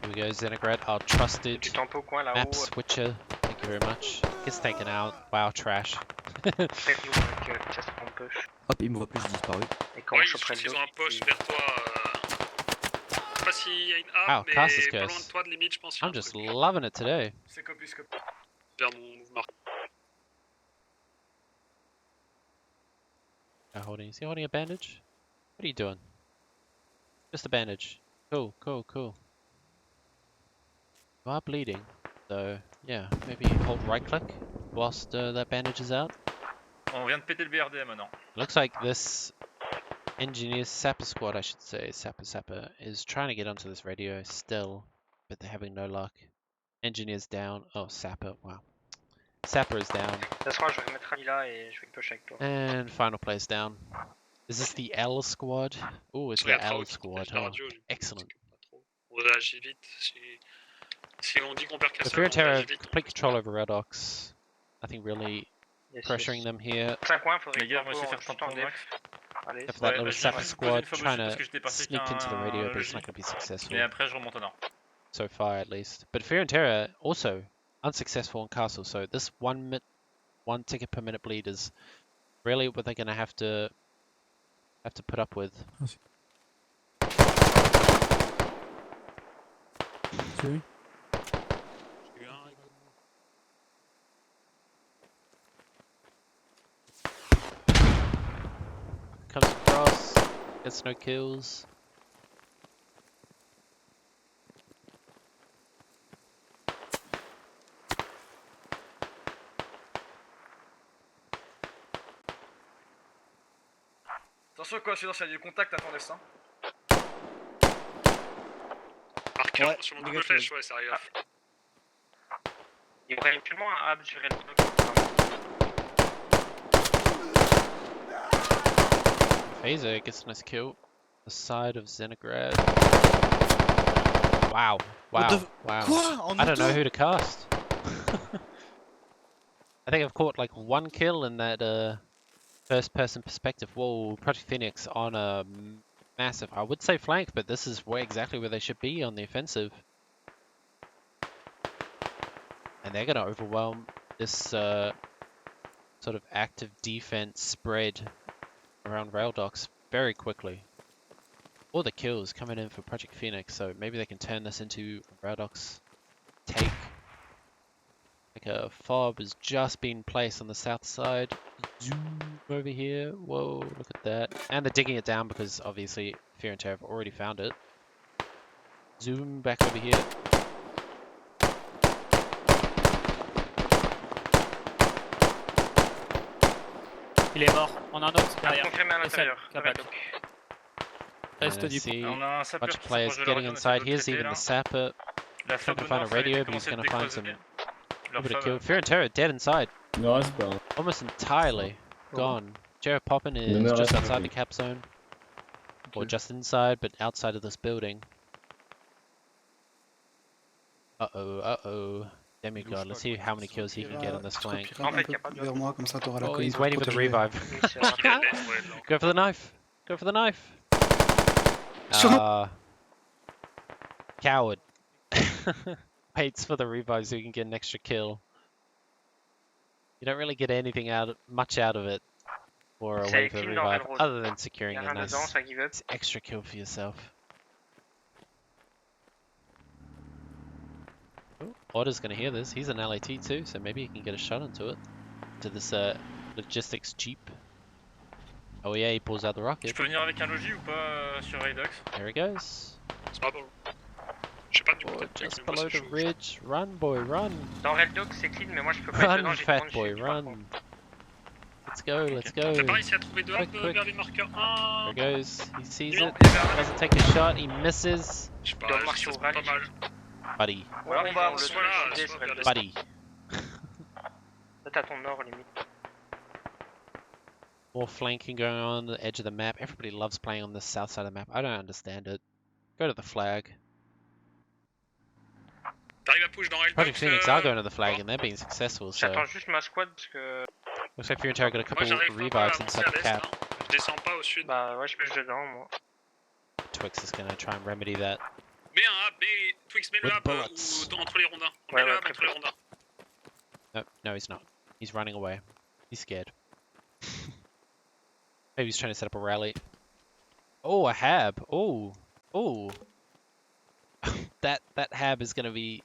Here we go, Xenograd, our trusted Du tempo coin map là-haut. switcher. Thank you very much. Gets taken out. Wow, trash. Perdu avec Chest en push. Hop, il me voit plus, j'ai disparu. Et quand on Ouais, choperait ils le ont un poche vers toi. Je sais pas s'il y a une arme, Wow, mais Castus pas loin curse. de toi de limite, je pense. qu'il y a I'm un just truc. loving it today. C'est copie, c'est copie. Vers mon mouvement. Is he holding a bandage? What are you doing? Just a bandage. Cool, cool, cool. You are bleeding, so yeah, maybe hold right click whilst that bandage is out. On vient de péter le BRDM au nord. Looks like this Engineers, Sapper squad, I should say. Sapper is trying to get onto this radio still, but they're having no luck. Engineers down. Oh, Sapper. Wow. Sapper is down. Ça sera, je vais mettre Ali là et je vais push avec toi. And final player's down. Is this the L squad? Oh, it's the Regarde L Raoult, squad. la Oh, radio, je- excellent. pas trop. On réagit vite. Si on dit qu'on perd So Castle, Fear on and Terror réagit have vite. complete control over Redox. Nothing really Yes, pressuring them here. 5 points, faudrait Les gars, que moi je vais faire juste en tampon def. max. Allez, Except for that Ouais, little je Sapper vais poser squad une fois trying parce to que j'étais parti sneak into the qu'un radio, but it's logis. not going to be successful. Et après je remonte au nord. So far at least. But Fear and Terror also unsuccessful in Castle, so this one ticket per minute bleed is really what they're gonna have to put up with. Si. Comes across, gets no kills. Attention, coïncidence, il y a du contact à ton destin. Marqueur Ouais, sur mon les double gars, flèche, ouais, ça arrive. il y aurait actuellement un hub sur le bloc. Phaser gets a nice kill. The side of Xenograd. Wow. Wow. Wow. Quoi? I don't know who to cast. I think I've caught like one kill in that first person perspective. Whoa, Project Phoenix on a massive, I would say flank, but this is exactly where they should be on the offensive. And they're going to overwhelm this sort of active defense spread around rail docks very quickly. All the kills coming in for Project Phoenix, so maybe they can turn this into a rail docks take. Like a fob has just been placed on the south side. Zoom over here. Whoa, look at that. And they're digging it down because obviously Fear and Terror have already found it. Zoom back over here. Il est mort. On a un autre derrière. Confirmé à Et celle, l'intérieur. la Red balle. Oak. Reste And I du coup. see On a un a sapeur bunch of qui players s'approche de getting l'Oregon, inside. essaie de Here's traiter, even là. the sapper. La Trying flotte to de find a nord, ça radio, peut but he's commencer going à to find some décroiser. a Leur bit of fab, kill. Fear and Terror dead inside. Non, c'est pas. Almost entirely gone. Jared Poppin is Demeure just reste outside the avec. cap zone. Or Ok. just inside, but outside of this building. Uh-oh, uh-oh. Demigod, let's see how many kills he can get on this flank. En fait, y a pas de Vers moi, comme ça t'auras la Oh, colline he's pour waiting for the protéger. revive. Oui, c'est vrai. Il a l'aise, ouais, non. Go for the knife. Go for the knife. Sur moi. Coward. Waits for the revive so he can get an extra kill. You don't really get anything much out of it for a C'est wait for the clean dans revive, Railroad. other than Il securing y a a rien nice dedans, ça give up. extra kill for yourself. Oh, Otter's gonna hear this. He's an LAT too, so maybe he can get a shot into it. To this logistics jeep. Oh yeah, he pulls out the Je rocket. peux venir avec un logis ou pas sur Redux? There he goes. C'est pas bon. Je sais pas du coup. Oh, peut-être que just moi, below c'est the chaud. ridge. Run, boy, run. Dans Red Oak, c'est clean, mais moi je peux pas être dedans, Run, j'ai fat trop de boy, chute, par run. contre. Let's go, let's go. On fait pas réussi à trouver de hub Quick. vers les marqueurs There 1. goes. He sees Non, it. Et vers- Doesn't take a shot. He misses. Je sais pas, Dans le je marché sais que au c'est pas rallye. mal. Buddy. Ou alors On ils va- vont le soit là, décider soit sur vers Red les- Oak. Buddy. Peut-être à ton nord, limite. More flanking going on the edge of the map. Everybody loves playing on the south side of the map. I don't understand it. Go to the flag. T'arrives à push dans Rail Project Dogs, Phoenix are going to the flag and they're being successful, so J'attends juste ma squad parce que. looks like Fear and Terror got a Moi couple j'arrive pas à revives avancer inside à the l'est, cap. hein. Je descends pas au sud. Bah ouais, je push dedans, moi. Twix is going to try and remedy that. Mets un hub, mets Twix, mets le With hub bullets. entre les rondins. Ouais, Mets le ouais, hub très entre les peu. rondins. No, he's not. He's running away. He's scared. Maybe he's trying to set up a rally. Oh, a hab. Oh. that hab is going to be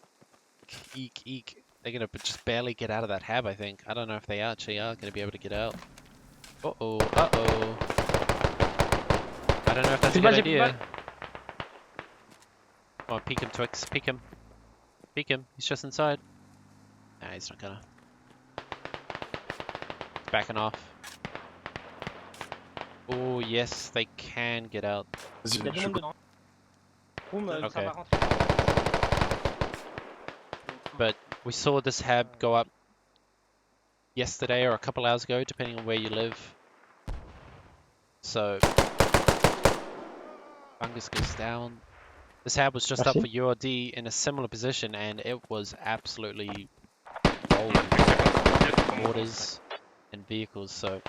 eek. They're going to just barely get out of that hab, I think. I don't know if they actually are going to be able to get out. Uh-oh. I don't know if that's a good idea. Come on, peek him, Twix. Peek him. He's just inside. Nah, he's not gonna. He's backing off. Oh yes, they can get out. Il y a du monde dedans. Boum, ça Ok. va rentrer. But we saw this hab go up yesterday or a couple hours ago, depending on where you live. So Fungus goes down. This hab was just up Merci. for URD in a similar position, and it was absolutely rolling mortars and vehicles. So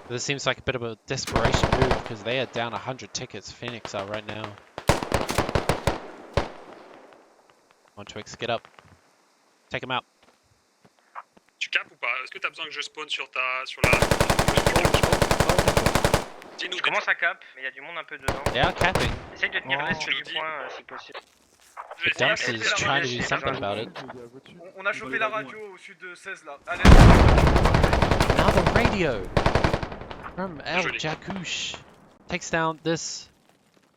this seems like a bit of a desperation move because they are down 100 tickets. Phoenix are right now. On Twix, get up. Take him out. Tu capes ou pas? Est-ce que t'as besoin que je spawn sur la... Dis-nous. Je commence à cap, mais il y a du monde un peu dedans. They are capping. Essaye de tenir l'est tu nous du dis. point si possible. Je vais The essayer. dumpsters trying to do something about it. On a chopé la radio au sud de 16 là. Allez. Now the radio from El Joli. Jacouche takes down this.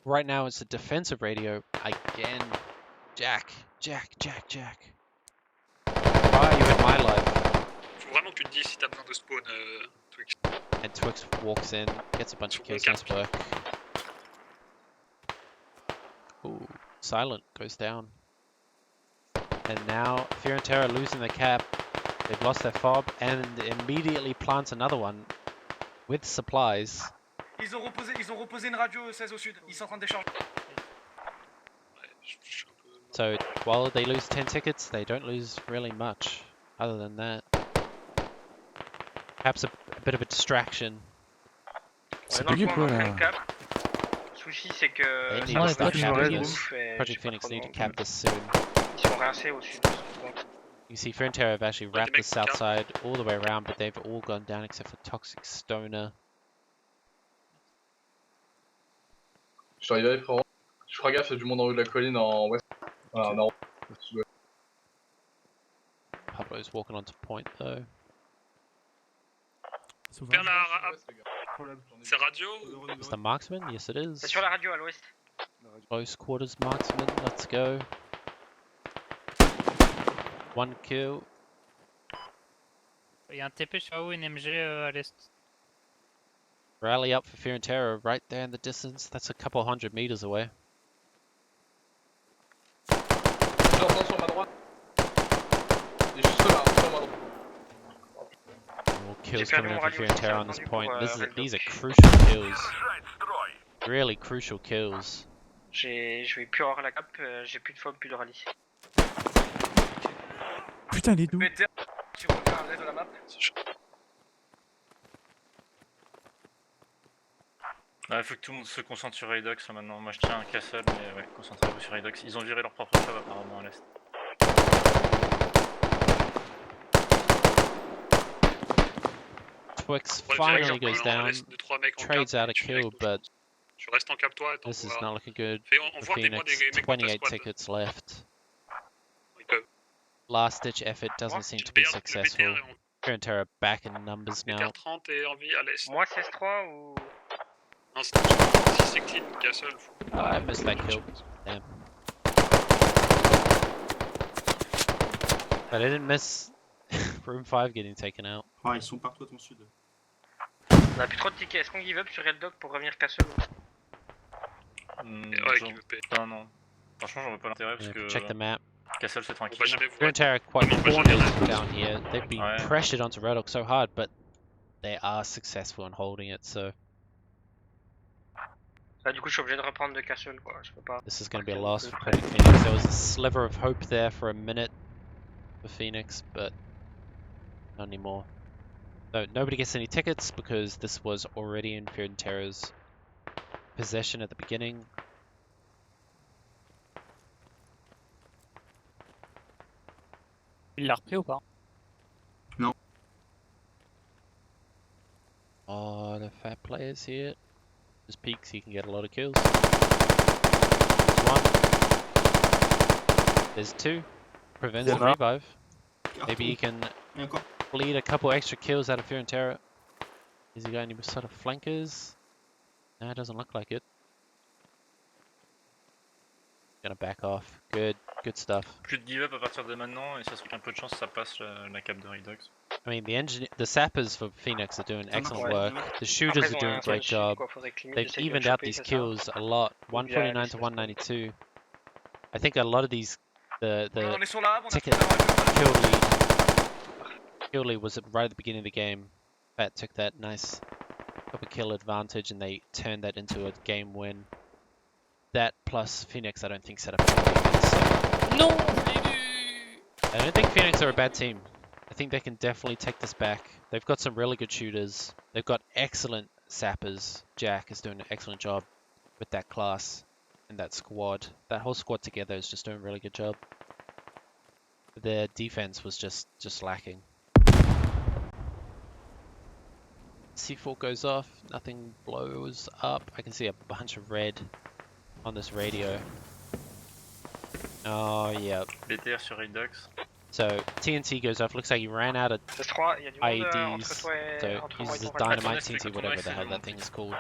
Right now it's a defensive radio again. Jack. Why are you in my life? Faut vraiment que tu te dises si t'as besoin de spawn, Twix. And Twix walks in, gets a bunch of kills. Okay. Nice work. Ooh, Silent goes down. And now Fear and Terror losing their cap. They've lost their fob and immediately plant another one with supplies. Ils ont reposé une radio 16 au sud. Ils sont en train d'échanger. Ouais, je suis un peu... So while they lose 10 tickets, they don't lose really much other than that. Perhaps a bit of a distraction. On est dans le coin, on est en train de cap. Le souci c'est que They ça need to va start pas capping de this. ouf et Project je sais pas Phoenix trop need to comment. cap this soon. Ils sont rincés au sud. You see Fear and Terror have actually Ouais, wrapped des the mecs south qui side all the way around, but they've all gone down except for Toxic Stoner. Je suis arrivé, frérot. Je ferai gaffe, il y a du monde en haut de la colline en ouest. Voilà, en nord. Sud-ouest. Pablo's walking onto point though. Bernard, c'est radio? It's the marksman? Yes it C'est is. sur la radio à l'ouest. Close quarters marksman, let's go. One kill. Il y a un TP sur AO, une MG à l'est. Rally up for Fear and Terror right there in the distance. That's a couple hundred meters away. J'entends sur ma droite. Il est juste là, sur ma droite. More kills perdu coming in mon for radio Fear and aussi, Terror j'ai on this entendu point. pour, These are Red crucial kills. Заряжать строй. Really crucial kills. Je vais plus avoir la cap, j'ai plus de fob, plus de rallye. Putain, les deux. BTR qui revient à l'est de la map. Il faut que tout le monde se concentre sur Redux là, maintenant. Moi je tiens un castle, mais ouais, concentrez-vous sur Redux. Ils ont viré leur propre fob apparemment à l'est. Twix Ouais, finally direct, goes on down, laisse 2-3 mecs en trades cap, out a et tu kill, direct, but tu restes en cap toi et this is t'envoies... not looking good Fais for envoie des moi Phoenix. des mecs dans ta 28 squad. tickets left. Ils peuvent. Last ditch effort doesn't seem to be Le successful. BTR est en... Fear and Terror back in numbers now. BTR 30 et en vie à l'est. Moi 16-3 ou... Non, si c'est clean, castle, faut... Oh, I missed that kill. Damn. But I didn't miss Room 5 getting taken out. Ah, ils sont partout à ton sud. On a plus trop de tickets, est-ce qu'on give up sur Red Dog pour revenir castle Ouais, qui veut payer. Non. Franchement, j'en vois pas l'intérêt parce Yeah, que check the map. Castle c'est On va tranquille. jamais Fear voir. and Terror quite Non, moi, cornered jamais down here. They've been Ouais. pressured onto Red Oak so hard, but they are successful in holding it, so Bah du coup je suis obligé de reprendre de castle quoi, je peux pas. this is going to be a loss for Project Phoenix. There was a sliver of hope there for a minute for Phoenix, but not anymore. So nobody gets any tickets because this was already in Fear and Terror's possession at the beginning. Il l'a repris ou pas? Oh, the fat players here. Just peeks, he can get a lot of kills. There's one. There's two. Prevents the revive. Maybe he can bleed a couple extra kills out of Fear and Terror. Has he got any sort of flankers? No, it doesn't look like it. Gonna back off. Good stuff. Plus de give up à partir de maintenant et ça se fait qu'un peu de chance ça passe la cap de Redux. I mean, the sappers for Phoenix are doing excellent Ouais. work. The shooters are doing a great job. They've evened out these kills a lot. 149 to 192. I think a lot of these, the On est sur la Havre, on a ticket trouvé kill lead was right at the beginning of the game. Fat took that nice couple kill advantage and they turned that into a game win. That plus Phoenix, I don't think set up a defense. So Non, je l'ai vu. I don't think Phoenix are a bad team. I think they can definitely take this back. They've got some really good shooters. They've got excellent sappers. Jack is doing an excellent job with that class and that squad. That whole squad together is just doing a really good job. Their defense was just lacking. C4 goes off, nothing blows up. I can see a bunch of red on this radio. Oh yeah. BTR sur Redux. So TNT goes off. Looks like he ran out of S3, il y a du monde entre IEDs. toi et So entre moi et uses ton the radar. dynamite TNT, whatever the hell that thing is called.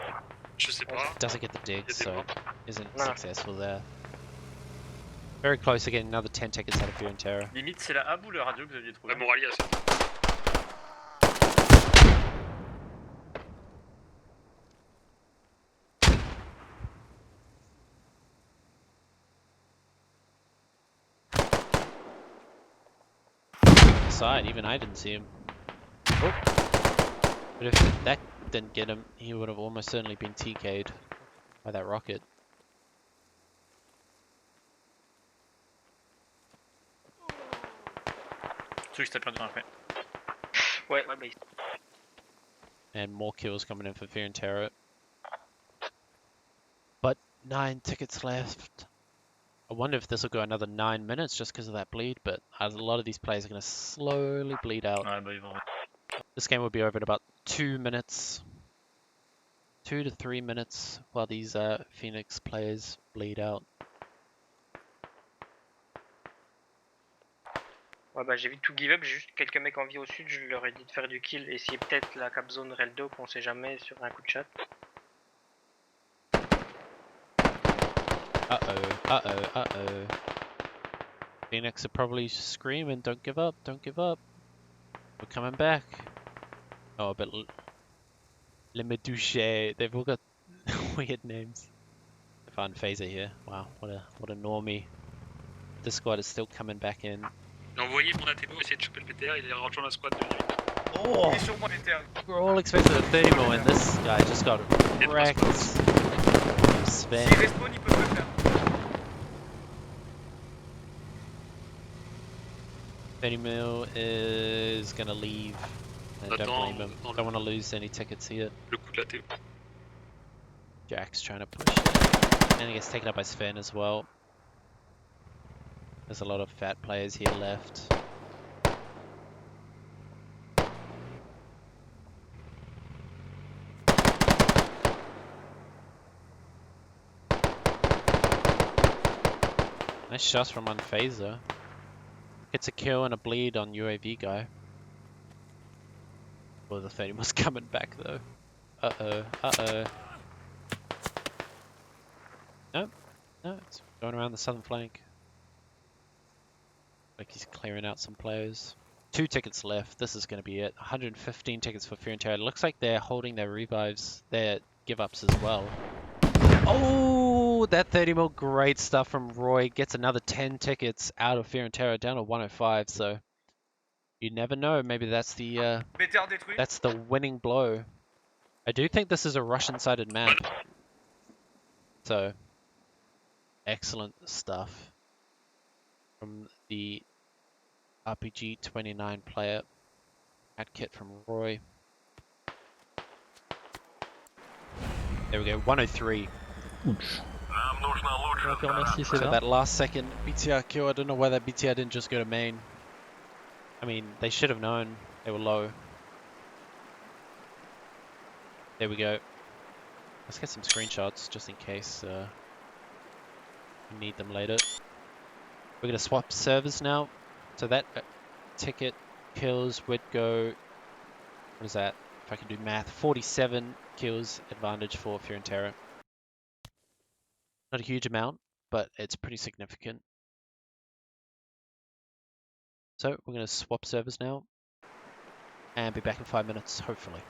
Je sais pas. Doesn't get the digs, Il y a des so morts. isn't No. successful there. Very close to getting another 10 tickets out of Fear and Terror. Limite, c'est la hub ou le radio que vous aviez trouvé? Ouais, mon rallye a sauté. Side, even I didn't see him. Oh. But if that didn't get him, he would have almost certainly been TK'd by that rocket. Celui que t'as perdu dans la fin. Ouais, bah, And more kills coming in for Fear and Terror. But 9 tickets left. I wonder if this will go another 9 minutes just because of that bleed, but a lot of these players are going to slowly bleed out. Ouais, bah ils vont. This game will be over in about 2 minutes. 2 to 3 minutes while these Phoenix players bleed out. Ouais, bah j'ai vite tout give up, j'ai juste quelques mecs en vie au sud, je leur ai dit de faire du kill, essayer peut-être la cap zone Reldo, qu'on sait jamais sur un coup de chat. Uh-oh. Phoenix are probably screaming, don't give up, don't give up. We're coming back. Oh, but Le Medouche, they've all got weird names. I found Phaser here. Wow, what a normie. This squad is still coming back in. J'ai envoyé mon ATV essayer de choper le BTR, il est rejoint la squad de nuit. Oh, Il est sur moi, BTR. we're all expecting a 30 more, and this guy just got wrecked. Sven. S'il respawn, il peut le faire. 30 mil is gonna leave. And don't blame him. Don't want to lose any tickets here. Le coup de l'ATV. Jack's trying to push it. And he gets taken up by Sven as well. There's a lot of fat players here left. Nice shots from Unphaser. Gets a kill and a bleed on UAV guy. Well, the 30 was coming back though. Uh-oh. No, it's going around the southern flank. Like he's clearing out some players. 2 tickets left. This is going to be it. 115 tickets for Fear and Terror. It looks like they're holding their revives, their give-ups as well. Oh, that 30 mil, great stuff from Roy. Gets another 10 tickets out of Fear and Terror, down to 105. So you never know. Maybe that's the BTR détruit. that's the winning blow. I do think this is a Russian-sided map. So excellent stuff from the RPG 29 player. Ad kit from Roy. There we go, 103. Нам нужно лучше. So that last second BTR kill, I don't know why that BTR didn't just go to main. I mean, they should have known they were low. There we go. Let's get some screenshots just in case we need them later. We're gonna swap servers now. So that ticket kills would go, what is that? If I can do math, 47 kills advantage for Fear and Terror. Not a huge amount, but it's pretty significant. So we're gonna swap servers now. and be back in 5 minutes, hopefully.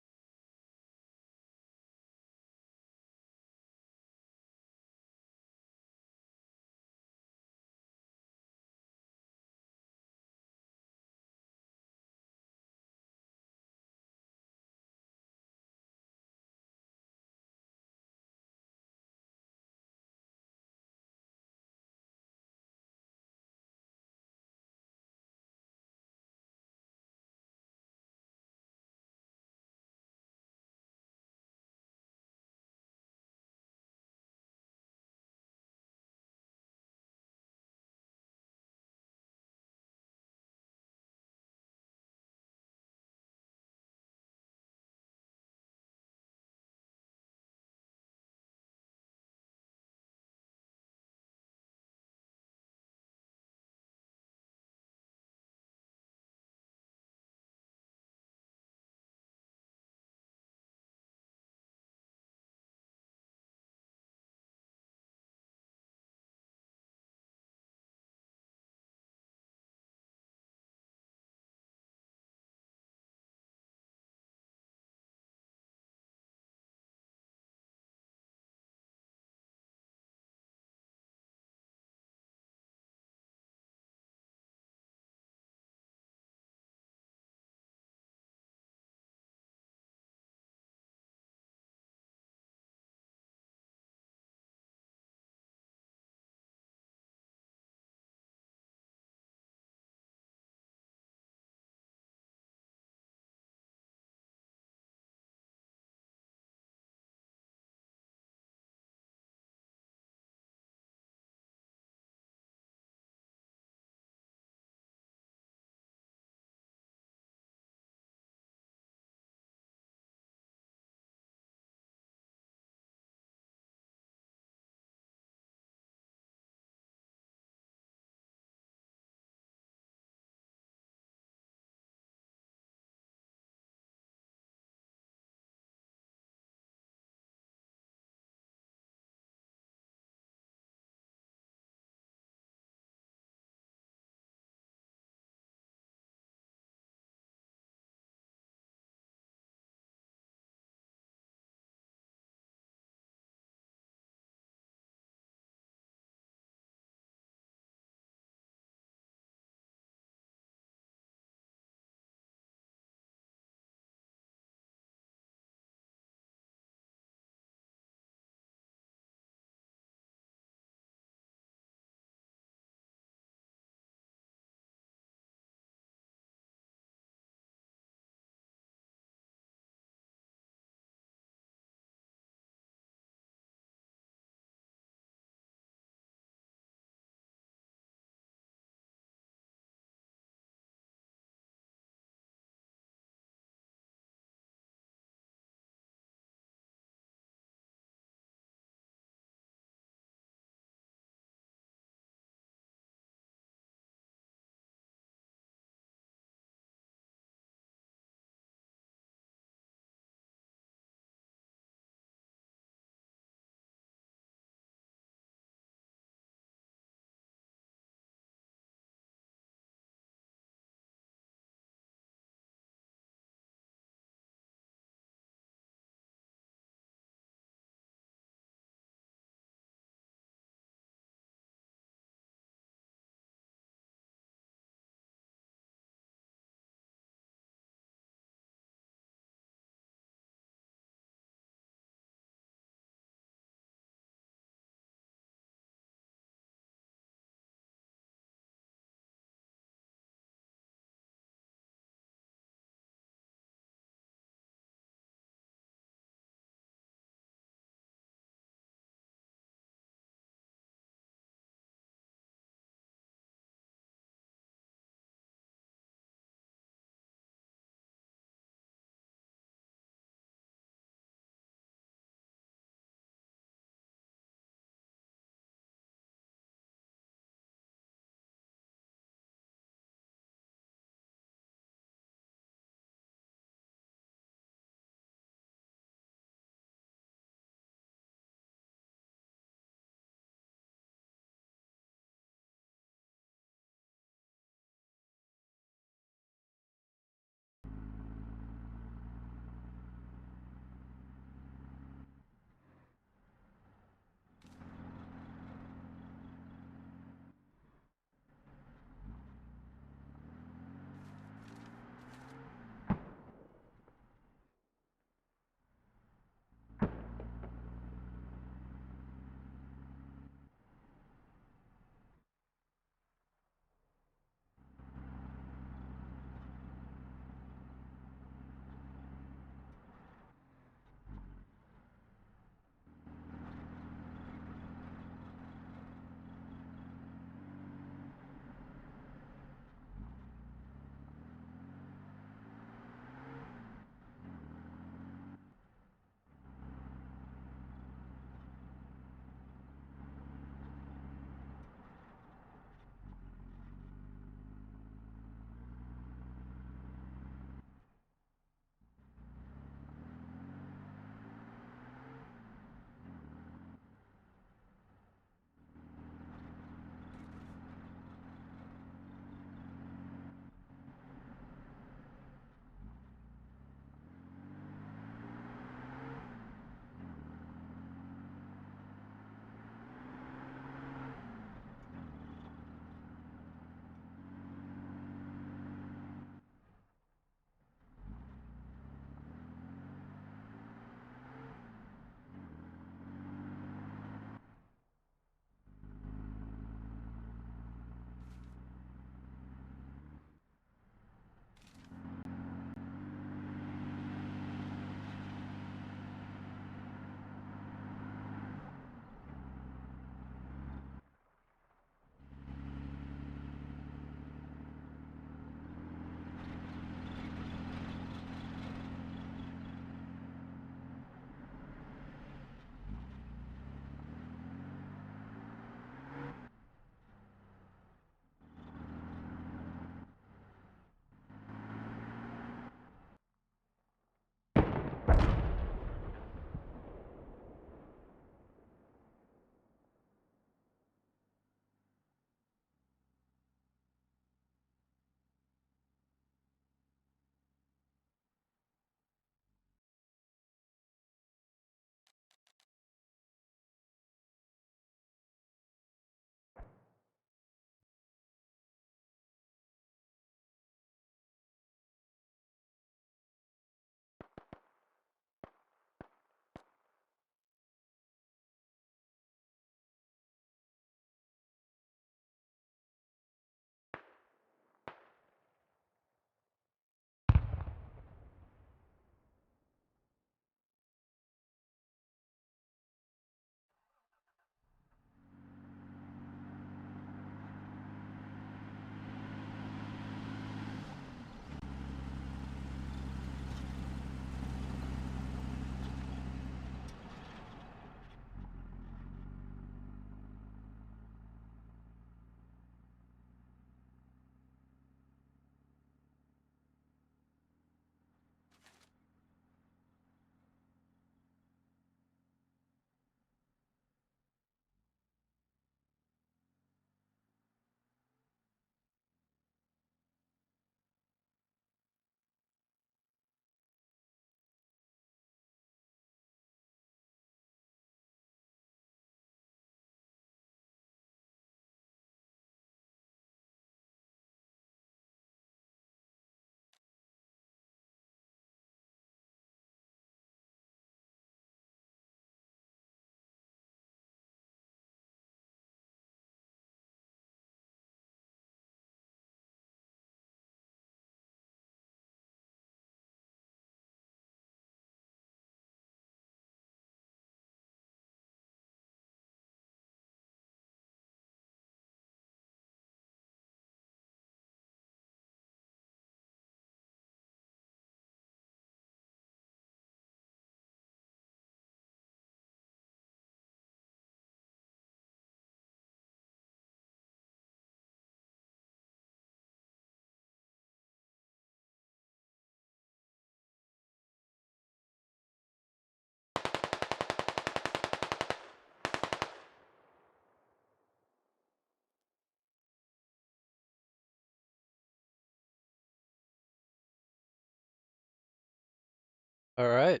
Alright.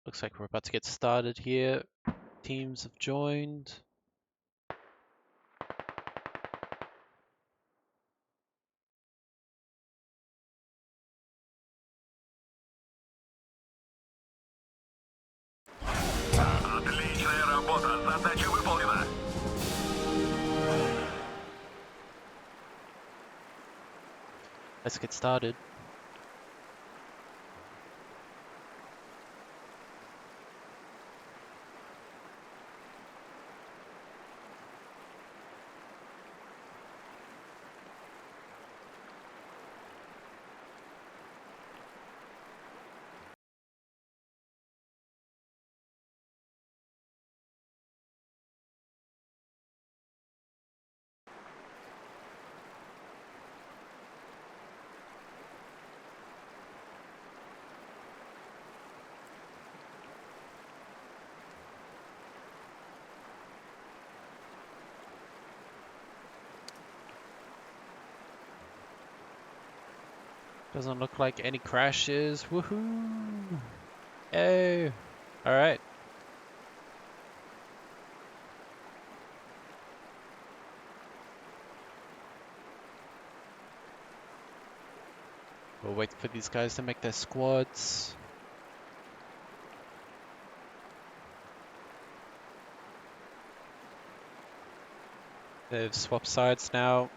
Looks like we're about to get started here. Teams have joined. Отличная работа, задача выполнена. Let's get started. Doesn't look like any crashes. Woohoo! Hey! Alright. We'll wait for these guys to make their squads. They've swapped sides now.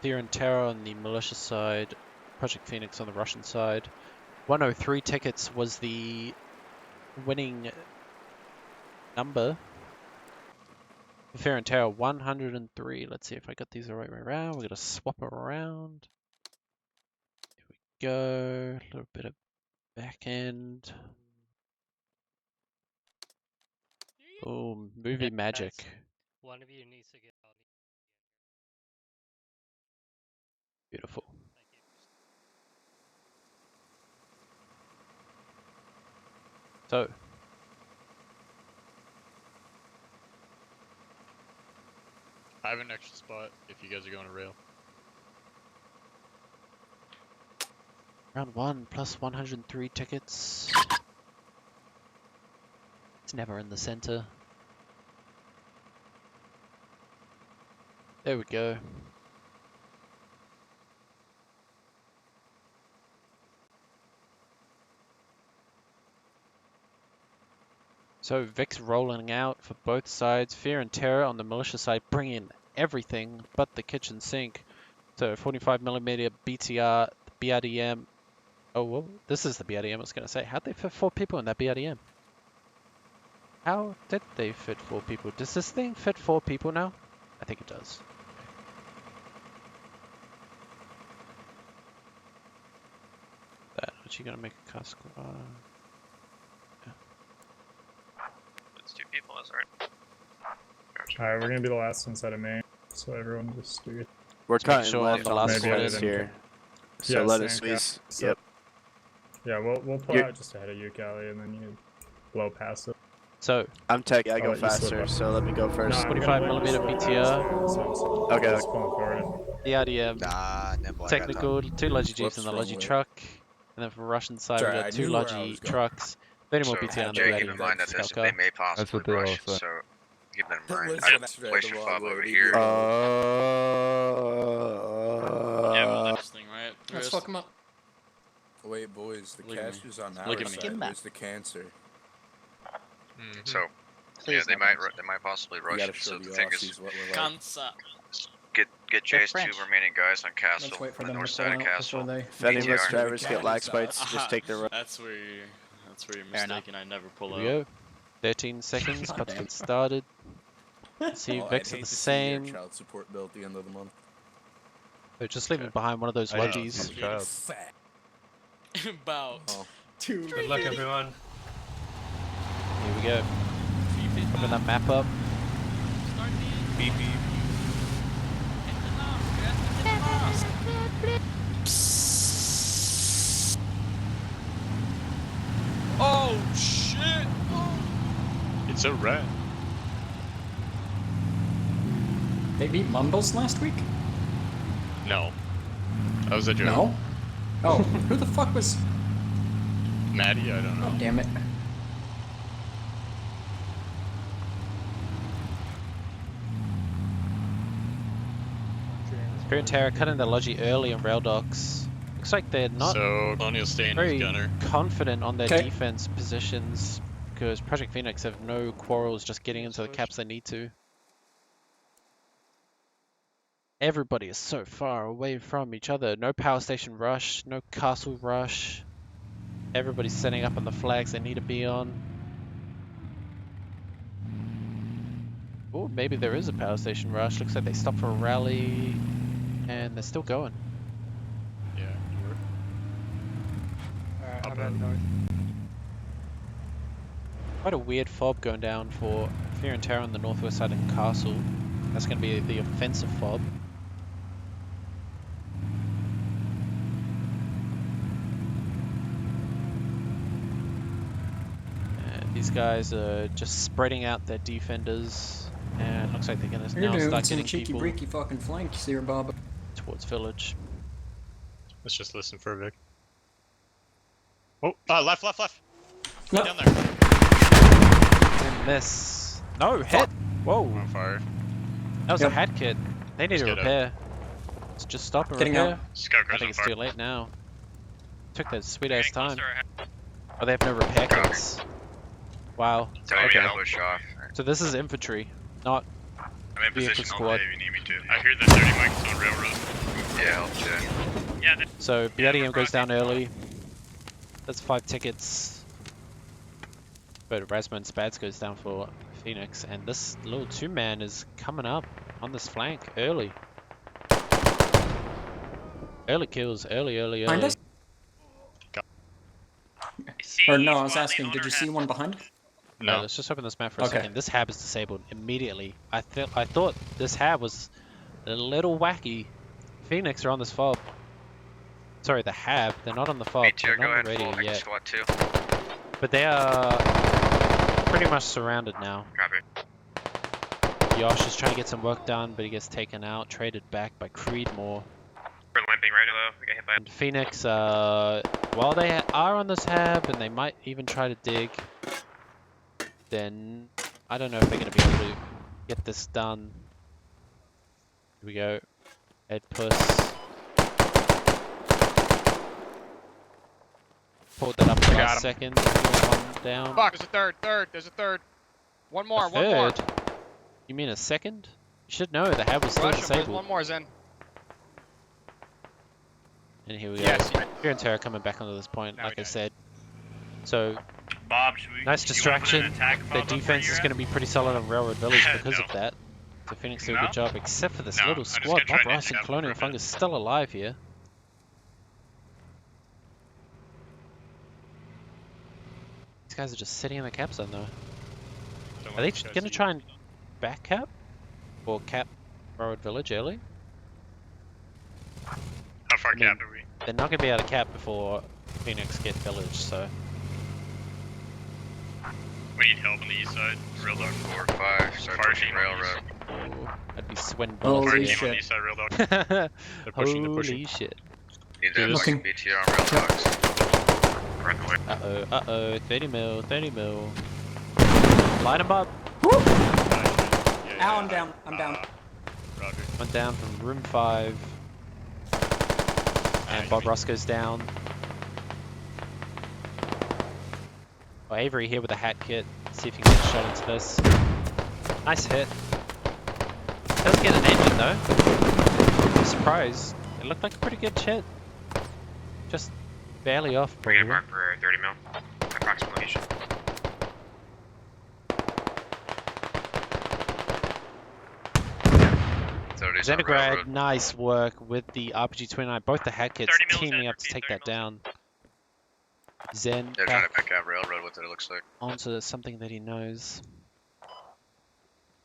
Fear and Terror on the militia side, Project Phoenix on the Russian side. 103 tickets was the winning number. Fear and Terror 103. Let's see if I got these the right way around. We're gonna swap around. Here we go. A little bit of back end. Oh, movie magic. One of you needs to get out. Beautiful. So, I have an extra spot if you guys are going to rail. round 1 plus 103 tickets. It's never in the center. There we go. So Vic's rolling out for both sides. Fear and Terror on the militia side, bringing everything but the kitchen sink. So 45mm BTR, BRDM. Oh, well, this is the BRDM I was going to say. How'd they fit 4 people in that BRDM? How did they fit 4 people? Does this thing fit 4 people now? I think it does. That, but you going to make a car squad? It's 2 people, that's right. Alright, we're gonna be the last inside of main, so everyone just do it. We're Just make cutting sure left the on last the one squares is- here. So Yeah, let same, us yeah. squeeze. So- Yep. Yeah, we'll pull You're- out just ahead of you, Callie, and then you can blow past it. So, I'm tech, I I'll go let you slip faster, up. so let me go No, first. I'm gonna 45mm let you slip BTR. past, so I'm Okay. just pulling forward. the RDM, Nah, never. technical, 2 Logi Jeeps Whoops, and the wrong Logi way. truck. And then for Russian side, Sorry, we I got 2 knew where I Logi was going. trucks, 30 more So, BTR on the Jay, keep in RDM. mind that Scout they car. may possibly what they all rush, said. so keep that in mind. Listen, I'd that's place the your wrong fob way, over leave here. your- Yeah, well, this thing, right? Let's fuck him up. Wait, boys, the Look at me. cash is on Look our at me. side. Where's the cancer? So, yeah, Please they no might cancer. they might possibly We rush gotta it. show So the the thing is, Aussies what we're like. Cancer. get Jay's 2 French. remaining guys on Castle, Let's wait for on the them north to side pull of out Castle. before they... If any of us BTR. drivers get lag spikes, just take the road. That's where you're Fair enough. mistaken. I never pull Here out. we go. 13 seconds, about to Goddamn. get started. See, Oh, I'd Vex are hate the to see your same. child support bill at the end of the month. They're just leaving behind one of those Logis. Fat. About Oh. 2. Good luck, everyone. Here we go. Open that map up. Beep beep. Oh shit! It's a rat. They beat Mumbles last week? No. That was a joke. No? Oh, who the fuck was... Maddie, I don't know. Oh, damn it. Fear and Terror cutting the Logi early on rail docks. Looks like they're not So Colonial staying very with Gunner. confident on their Okay. defense positions because Project Phoenix have no quarrels just getting into the caps they need to. Everybody is so far away from each other. No power station rush, no castle rush. Everybody's setting up on the flags they need to be on. Oh, maybe there is a power station rush. Looks like they stopped for a rally and they're still going. Yeah. Alright, Up I'm at and- north. Quite a weird fob going down for Fear and Terror on the northwest side of Castle. That's going to be the offensive fob. And these guys are just spreading out their defenders, and looks like they're going to now start getting people breaky fucking flanks here, Bob. towards village. Let's just listen for a Vic. Oh, left. Yep. Down there. And miss. No, hit! Whoa! On fire. That was Yep. a hat kit. They need Let's to get repair. Let's just stop and Getting repair. out. Scout I cars think on it's fire. too late now. Took that sweet ass time. Oh, they have no repair kits. Wow. Okay. So this is infantry, not I'm in vehicle position all squad. day if you need me to. I hear the 30 mics on railroad. Yeah, I'll check. Yeah, So BIDM goes down early. That's 5 tickets. But Rasmus Spads goes down for Phoenix, and this little 2-man is coming up on this flank early. Early kills, early. Behind us? See, Or no, I was asking, did you see one behind? No, let's just open this map for a Okay. second. This hab is disabled immediately. I thought this hab was a little wacky. Phoenix are on this fob. Sorry, the hab. They're not on the fob. They're not on the radio yet. Squad 2. But they are pretty much surrounded now. Copy. Yosh is trying to get some work done, but he gets taken out, traded back by Creedmoor. We're limping right below. We got hit by And Phoenix, while they are on this hab and they might even try to dig, then I don't know if they're going to be able to get this done. Here we go. Ed Puss. Pulled that up the last second. One down. Fuck, there's a third, there's a third. One more, A third? You mean a second? You should know the hab was still disabled. One more, Zen. And here we go. Yes. Fear and Terror coming back onto this point, like I said. So, Bob, should we, nice distraction. Their defense is going to be pretty solid on Railroad Village because No. of that. So Phoenix do a No? good job, except for this No, little I'm just squad. gonna try Bob and Ross and handicap Colonial for a bit. Fungus still alive here. These guys are just sitting in the cap zone though. Are they going to try and back cap? Or cap Railroad Village early? How far I mean, capped are we? They're not going to be able to cap before Phoenix get Village, so... We need help on the east side. Rail dog 4 or 5. Start pushing railroad. Oh, I'd be sweating Holy bullets shit. On the east side, rail dog. here. They're pushing, Holy shit. Need to Looking. BTR on rail dogs. Run away. Uh-oh, 30 mil. Light him up. Ow, I'm down. I'm down. Roger. Went down from room 5. And Bob Ross goes down. Oh, Avery here with a hat kit. See if he can get shot into this. Nice hit. Does get an engine though. I'm surprised. It looked like a pretty good hit. Just barely off. We're gonna probably. mark for 30 mil. Approximate location. Xenograd, nice work with the RPG-29. Both the hat kits 30 mil, teaming Zen, up to take 30 that down. Zen They're trying back to back out railroad with it, it looks like. onto something that he knows.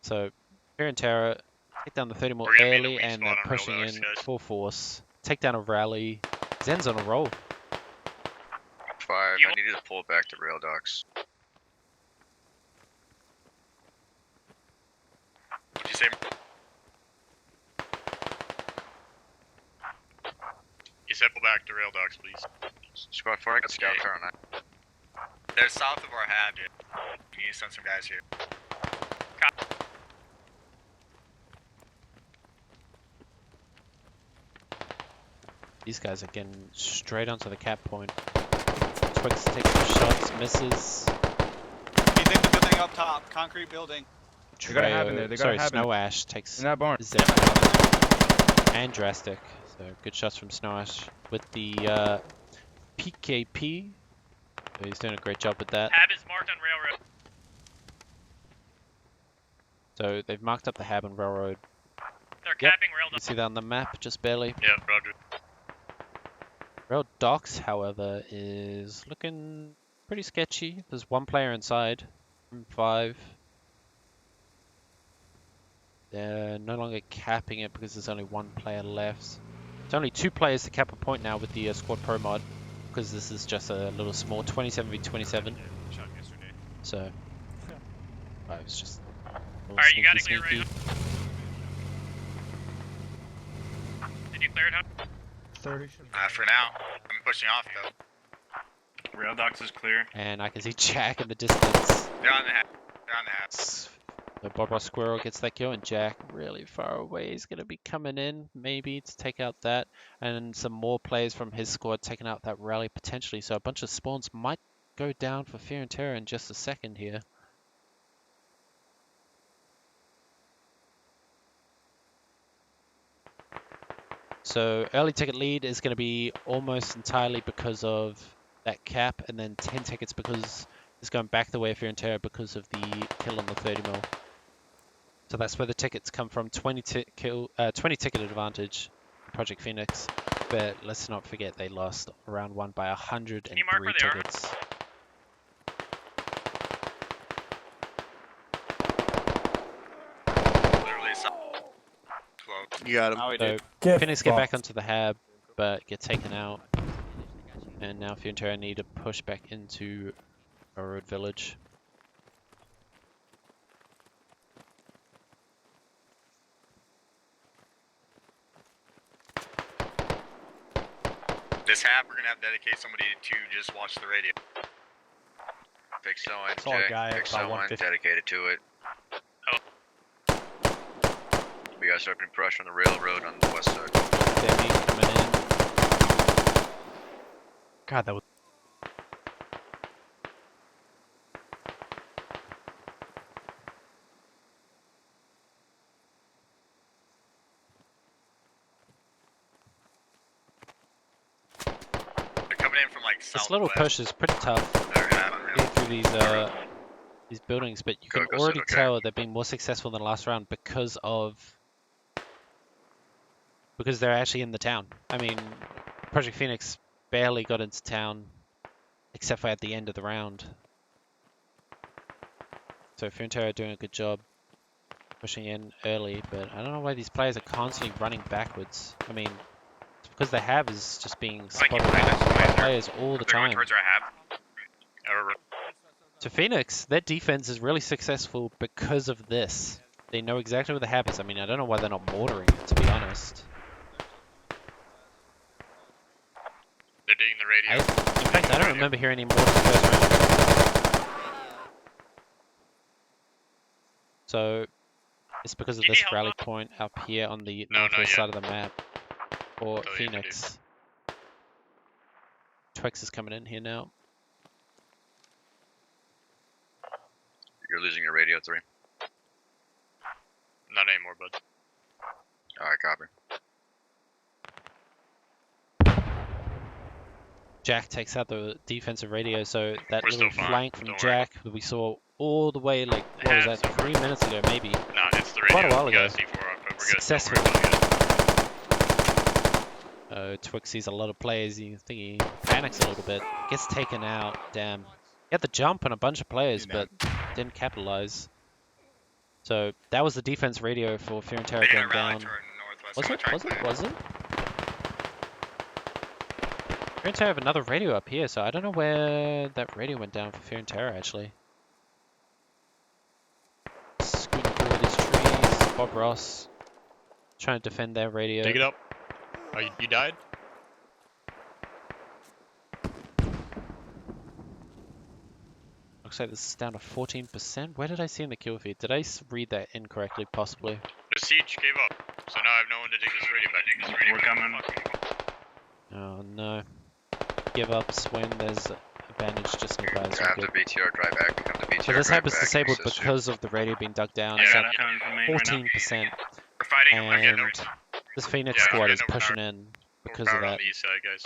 So, Fear and Terror take down the 30 more We're gonna be in the early weak and spot they're on rail pushing dogs, in guys. full force. Take down a rally. Zen's on a roll. 5, I needed to pull back to rail docks. What'd you say? You said pull back to rail docks, please. Squad 4, I got scout car on that. They're south of our hab, dude. We need to send some guys here. These guys are getting straight onto the cap point. Twix takes some shots, misses. Anything the building up top, concrete building. Treo, got a hab in there, they got a sorry, hab in Snow Ash takes In that barn. Zip and Drastic. So good shots from Snow Ash with the PKP. So he's doing a great job with that. Hab is marked on railroad. So they've marked up the hab on railroad. They're Yep. capping rail. You see that on the map, just barely. Yeah, roger. Rail docks, however, is looking pretty sketchy. There's one player inside from 5. They're no longer capping it because there's only one player left. There's only 2 players to cap a point now with the Squad Pro mod, because this is just a little small 27v27. So, I was just. Alright, you got it clear right now. Did you clear it, huh? 30. For now, I'm pushing off though. Rail docks is clear. And I can see Jack in the distance. They're on the hab. They're on the hab. The Bob Ross Squirrel gets that kill, and Jack really far away. He's going to be coming in, maybe, to take out that. And some more players from his squad taking out that rally, potentially. So a bunch of spawns might go down for Fear and Terror in just a second here. So early ticket lead is going to be almost entirely because of that cap, and then 10 tickets because it's going back the way of Fear and Terror because of the kill on the 30mm. So that's where the tickets come from, 20 ticket advantage for Project Phoenix. But let's not forget they lost round 1 by 103 tickets. You got him. Oh, we So did. Phoenix get back onto the hab, but get taken out. And now Fear and Terror need to push back into Railroad Village. This hab, we're gonna have to dedicate somebody to just watch the radio. Pick someone, pick someone, dedicated to it. We gotta start putting pressure on the railroad on the west side. Demi coming in. God, that was. They're coming in from like southwest. This little push is pretty tough. Getting through these buildings, but you can already tell they're being more successful than last round because they're actually in the town. I mean, Project Phoenix barely got into town except for at the end of the round. So Fear and Terror are doing a good job pushing in early, but I don't know why these players are constantly running backwards. I mean, it's because the hab is just being spotted out by players all the time. Towards our hab. So Phoenix, their defense is really successful because of this. They know exactly where the hab is. I mean, I don't know why they're not mortaring it, to be honest. They're digging the radio. In fact, I don't remember hearing any mortar in the first round. So, it's because of this rally point up here on the northwest side of the map for Phoenix. Twix is coming in here now. You're losing your radio 3. Not anymore, bud. Alright, copy. Jack takes out the defensive radio, so that We're little still fine, flank from don't Jack that we saw all the way, like, what was that, 3 minutes ago maybe? Nah, it's the radio. Quite a while We got ago. a C4 up, but we're good. Successful. Don't worry about it. Twix sees a lot of players, you think he panics a little bit, gets taken out, damn. He had the jump on a bunch of players, but didn't capitalize. So that was the defense radio for Fear and Terror They're going gonna rally down. to our northwest. Was I'm it? gonna Was try it? and Was it? Fear and Terror have another radio up here, so I don't know where that radio went down for Fear and Terror actually. Scooting through these trees, Bob Ross trying to defend their radio. Take it up. Oh, you died? looks like this is down to 14%. Where did I see in the kill feed? Did I read that incorrectly, possibly? The siege gave up, so now I have no one to take this radio back. We're coming. Oh no. Give ups when there's advantage just nearby. Is not Have the good. BTR drive back. Have the BTR So this drive hab is back, disabled assist you. because of the radio being dug down. Yeah, It's I'm at coming from main right now. 14%. We're fighting him. I'm getting And over. this Phoenix Yeah, I'm squad is getting over pushing powered. in because We're of powered on that. the east side, guys.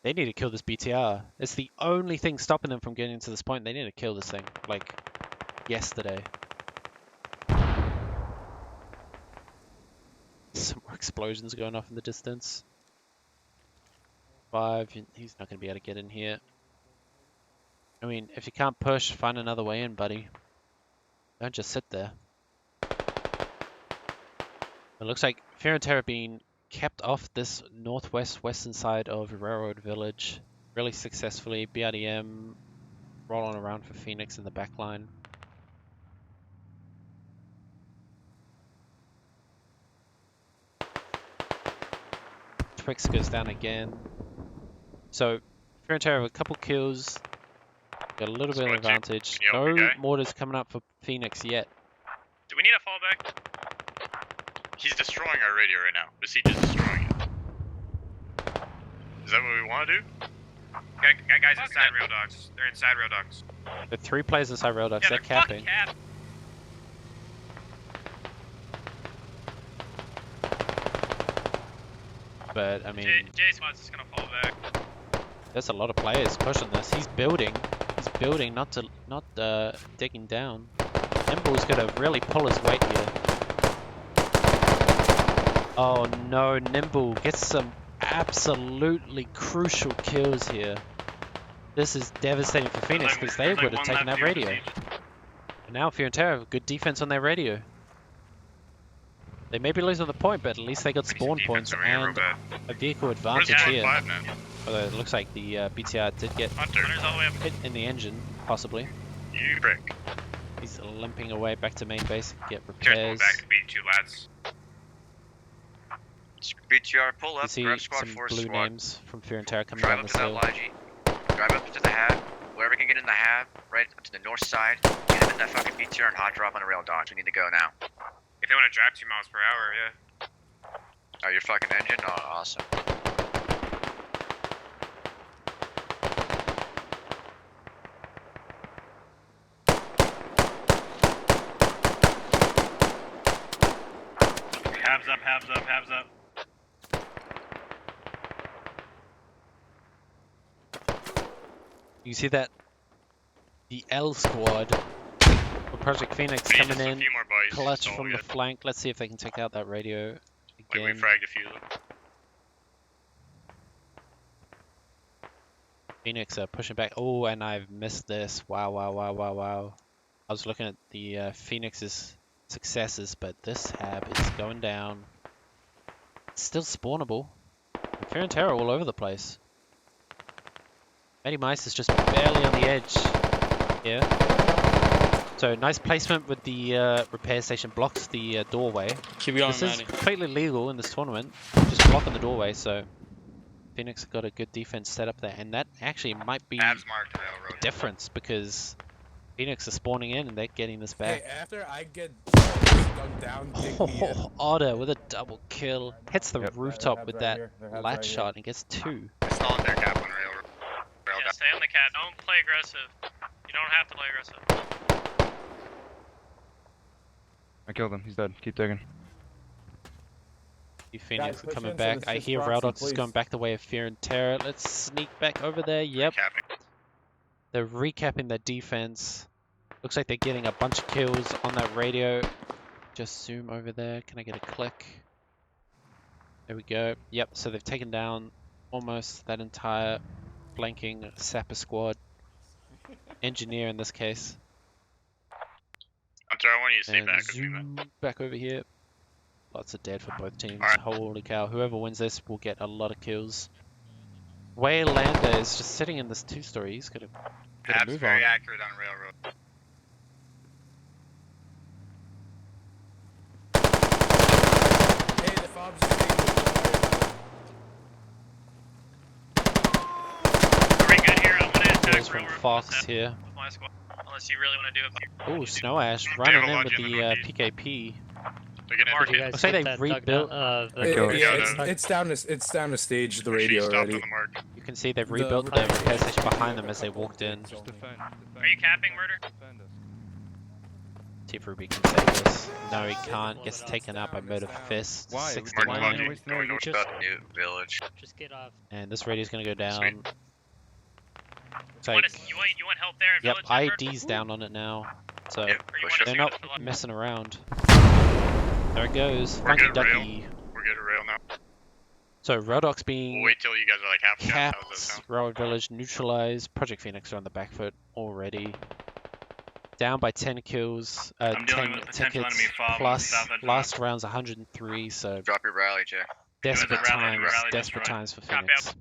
They need to kill this BTR. It's the only thing stopping them from getting to this point. They need to kill this thing. Like, yesterday. Some more explosions going off in the distance. 5, he's not going to be able to get in here. I mean, if you can't push, find another way in, buddy. Don't just sit there. It looks like Fear and Terror being kept off this western side of Railroad Village really successfully. BRDM rolling around for Phoenix in the back line. Twix goes down again. So Fear and Terror with a couple kills. Got a little bit of advantage. Can you help me, No guy? mortars coming up for Phoenix yet. Do we need a fallback? He's destroying our radio right now. The siege is destroying it. Is that what we want to do? Guys inside rail dogs. They're inside rail dogs. The 3 players inside Rail Dogs, Yeah, they're they're capping. fucking cap. But I mean, J-Spot's just gonna fall back. there's a lot of players pushing this. He's building. He's building, not digging down. Nimble's gonna really pull his weight here. Oh no, Nimble gets some absolutely crucial kills here. This is devastating for Phoenix because they would have taken that radio. And now Fear and Terror, good defense on their radio. They may be losing the point, but at least they got spawn points and a vehicle advantage here. Although it looks like the BTR did get Hunter's all the way up. hit in the engine, possibly. You prick. He's limping away back to main base, get Just going repairs. back to beat 2 lads. BTR, pull You up. see Grab squad, some force blue squad. names from Fear and Terror coming Drive down up this to hill. that YG. Drive up to the hab. Wherever we can get in the hab, right up to the north side. Get him in that fucking BTR and hot drop on the rail dogs. We need to go now. If they want to drive 2 miles per hour, yeah. Oh, your fucking engine? Oh, awesome. Halves up, halves up, halves up. You see that the L squad for Project Phoenix We need coming just a in, few more boys. clutch That's all from we the got. flank. Let's see if they can take out that radio Like, we again. fragged a few of them. Phoenix are pushing back. Oh, and I've missed this. Wow, wow, wow, wow, wow. I was looking at the Phoenix's successes, but this hab is going down. It's still spawnable. Fear and Terror all over the place. Matty Mice is just barely on the edge here. So nice placement with the repair station, blocks the doorway. Keep going, This is Maddie. completely legal in this tournament, just blocking the doorway, so Phoenix got a good defense set up there, and that actually might be Halves marked railroad. difference because Phoenix is spawning in and they're getting this Hey, back. after I get stuck down, dig me in. Otter with a double kill. Hits the Yep. rooftop with that latch shot and gets 2. Installing their cap on railroad. Yeah, stay on the cat. Don't play aggressive. You don't have to play aggressive. I killed him. He's dead. Keep digging. You Phoenix Guys, are push coming in so back. this I is hear Roxy, Raudox is please. going back the way of Fear and Terror. Let's sneak back over there. Yep. Capping. They're recapping their defense. Looks like they're getting a bunch of kills on that radio. Just zoom over there. Can I get a click? There we go. Yep, so they've taken down almost that entire flanking sapper squad. Engineer in this case. Hunter, I want you to stay And back with me, man. zoom back over here. Lots of dead for both teams. Alright. Holy cow. Whoever wins this will get a lot of kills. Waylander is just sitting in this 2-story. He's got to Hab's move very on. accurate on railroad. Hey, the fob's disabled. Are we good here? I'm gonna attack Kills from railroad. Fox here. With my squad. Unless you really want to do it. Ooh, Snow Ash running in with the PKP. Looks like they rebuilt. It's down to stage the radio already. You can see they've rebuilt the repair station behind them as they walked in. Are you capping, Murder? See if Ruby can save this. No, he can't. Gets taken out by Murder Fist. 69. Going north about New Village. Just get off. And this radio's gonna go down. Sweet. It's You like, want help there in yep, Village? then, Murder? ID's down on it now. So Yeah, Or you push want it. they're to not see what the- messing around. There it goes. We're Funky good at rail. Ducky. We're good at rail now. So Rodok's We'll being wait till you guys are like half capped. How's that capped. sound? Railroad Village neutralized. Project Phoenix are on the back foot already. Down by 10 kills. I'm dealing 10 with potential tickets enemy fob on the plus south edge of the last round's 103. So Drop your rally, Jay. desperate rally times. destroyed. Desperate times for Copy, Phoenix.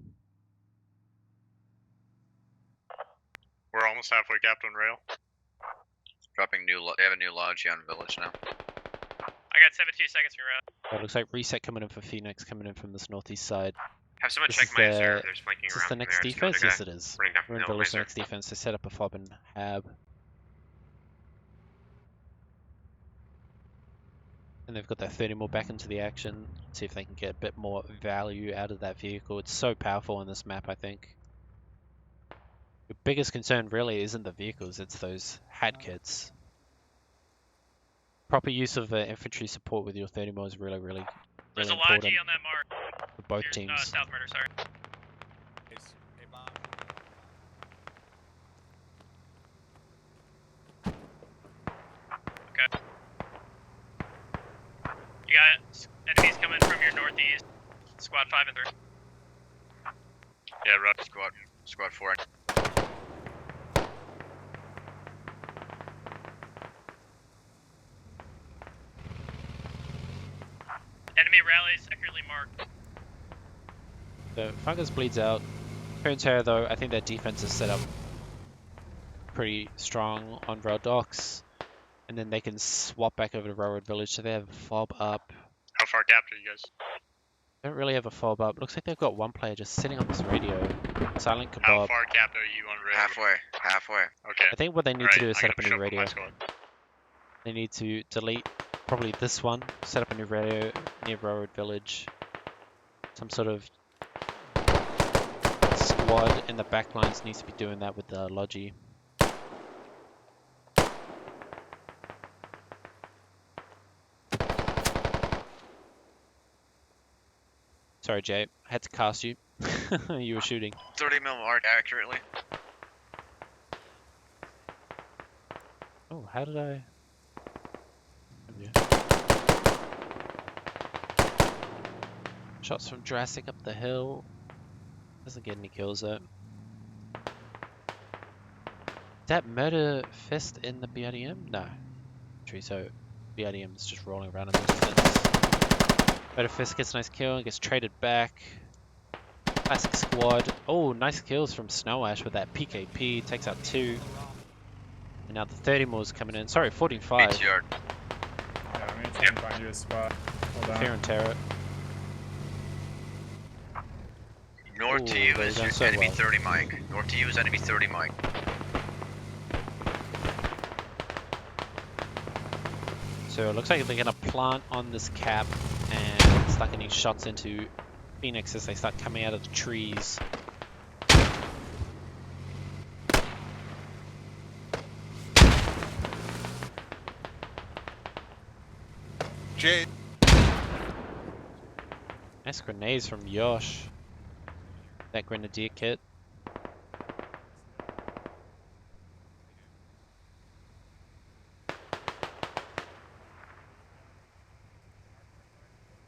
We're almost halfway capped on rail. Dropping they have a new lodge on Village now. I got 17 seconds for your round. So it looks like reset coming in for Phoenix, coming in from this northeast side. Have someone This check is my the- SR if there's flanking Is this around the from next there. defense? It's another Yes, guy it is. running down We're from in the Village laser. next defense. They set up a fob and hab. And they've got that 30 more back into the action. See if they can get a bit more value out of that vehicle. It's so powerful on this map, I think. The biggest concern really isn't the vehicles, it's those hat kits. Proper use of infantry support with your 30 mil is really, really, There's really a Logi important on that mark. for both Here's, teams. South Murder, sorry. Okay. You got enemies coming from your northeast. Squad 5 and 3. Yeah, right. Squad 4. Enemy rallies accurately marked. The Fungus bleeds out. Terra though, I think their defense is set up pretty strong on Rail Docks. And then they can swap back over to Railroad Village, so they have a fob up. How far capped are you guys? Don't really have a fob up. Looks like they've got one player just sitting on this radio. Silent How Kebab. far capped are you on rail? Halfway. Okay. I think what they need Alright, to do is I set up gotta a new shuffle my radio. squad. They need to delete probably this one, set up a new radio near Railroad Village. Some sort of squad in the back lines needs to be doing that with the Logi. Sorry, Jay. I had to cast you. You were shooting. 30 mil mark accurately. Oh, how did I? Shots from Jurassic up the hill. Doesn't get any kills though. Is that Murder Fist in the BRDM? No. So BRDM is just rolling around in the distance. Murder Fist gets a nice kill and gets traded back. Classic squad. Oh, nice kills from Snow Ash with that PKP. Takes out 2. And now the 30 more is coming in. Sorry, 45. Beats yard. Yeah, I'm gonna try and find you a spot. Hold on. Fear and Terror. North to Ooh, you they've is done your so enemy well. 30 Mike. North to you is enemy 30 Mike. So it looks like they're gonna plant on this cap and start getting shots into Phoenix as they start coming out of the trees. Jay. Nice grenades from Yosh. That grenadier kit.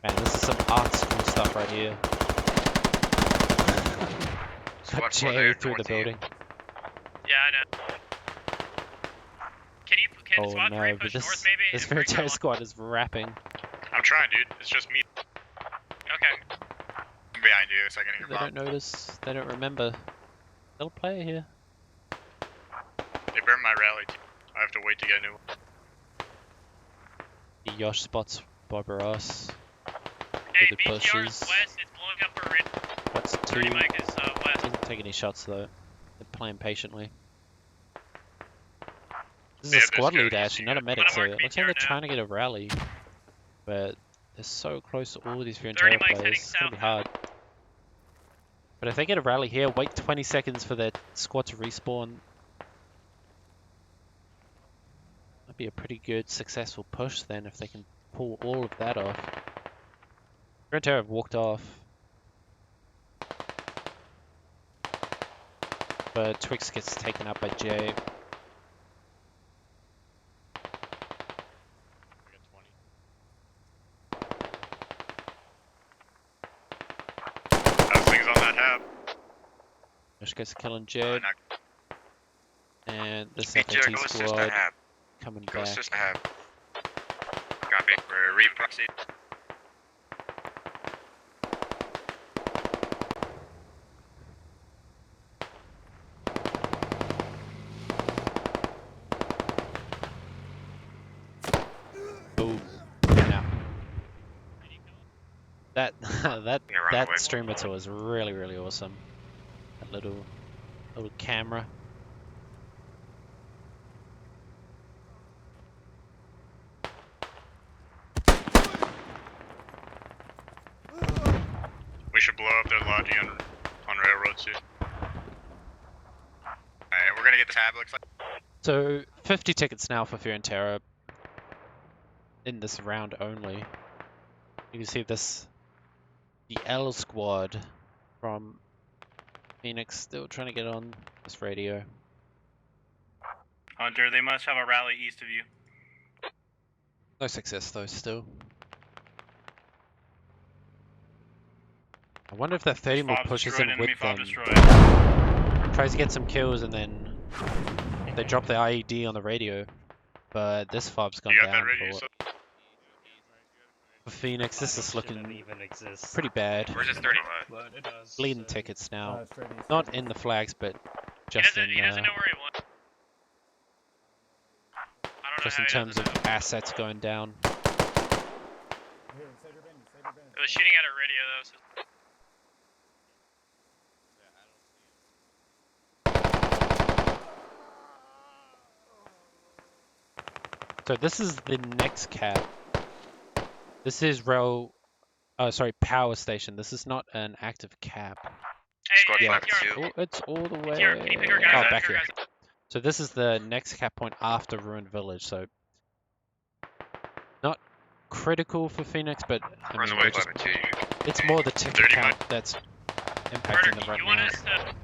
Man, this is some art school stuff right here. Got Squad 4 Jay there, through the north to you. building. Yeah, I know. Can Oh Squad 3 no, but push this, north maybe? this and bring Veritaire that squad is rapping. I'm trying, dude. It's just me. one? Okay. I'm behind you, so I can hear They bomb. don't notice, they don't remember. Little player here. They burned my rally. I have to wait to get a new one. The Yosh spots Barbaros. Hey, the BTR is pushes. west. It's blowing up for red. What's 2? 30 Mike is west. Doesn't take any shots though. They're playing patiently. This is a squad leader actually, not a medic, so it looks like they're trying to get a rally. But they're so close to all of these Fiorenterra players, it's gonna be hard. But if they get a rally here, wait 20 seconds for their squad to respawn. That'd be a pretty good, successful push then if they can pull all of that off. Fiorenterra have walked off. But Twix gets taken up by Jay. How's things on that hab? Josh gets a kill on Jed. And this Beat Jed, FAT go assist that squad hab. coming Go back. assist the hab. Copy. We're re-proxy. Boom. Now. That that Yeah, run away. streamer tour is really, really awesome. That little camera. We should blow up their lodging on railroads here. Alright, we're gonna get the tab, looks like. So 50 tickets now for Fiorenterra in this round only. You can see this, the L squad from Phoenix still trying to get on this radio. Hunter, they must have a rally east of you. No success though still. I wonder if that 30 more Fob pushes destroyed, in enemy with fob them. destroyed. Tries to get some kills and then they drop the IED on the radio. But this fob's gone You got that down radio? for Phoenix. This is looking pretty bad. Where's his 30? Bleeding tickets now. Not in the flags, but just in He doesn't know where he went. I don't know just how in he terms of doesn't know. assets going down. It was shooting at a radio though. So So this is the next cap. This is power station. This is not an active cap. hey, Yeah, PR, it's all the way. PR, can you pick our guys up? back Pick our here. guys up. So this is the next cap point after Ruined Village. So not critical for Phoenix, but I mean, they're just, it's more the ticket count that's impacting them right You want now. us to?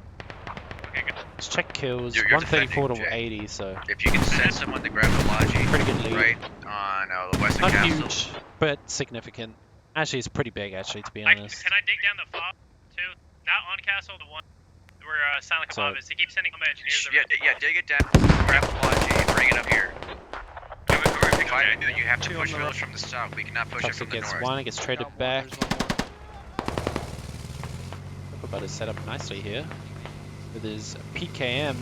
Okay, good. Let's check kills. You're 134 to defending, Jay. 80. So If you can send someone to grab the lodging, pretty good lead. right on the western Not castle. huge, but significant. Actually, it's pretty big. Actually, to be honest. Can I dig down the fob too? Not on castle, the one where Silent So- Kebab is. He keeps sending my engineers. Yeah, dig it down, grab the lodging, and bring it up here. If I do, you have to push village from the south. We cannot push it Toxic from the gets north. one, it gets traded back. But is set up nicely here with his PKM.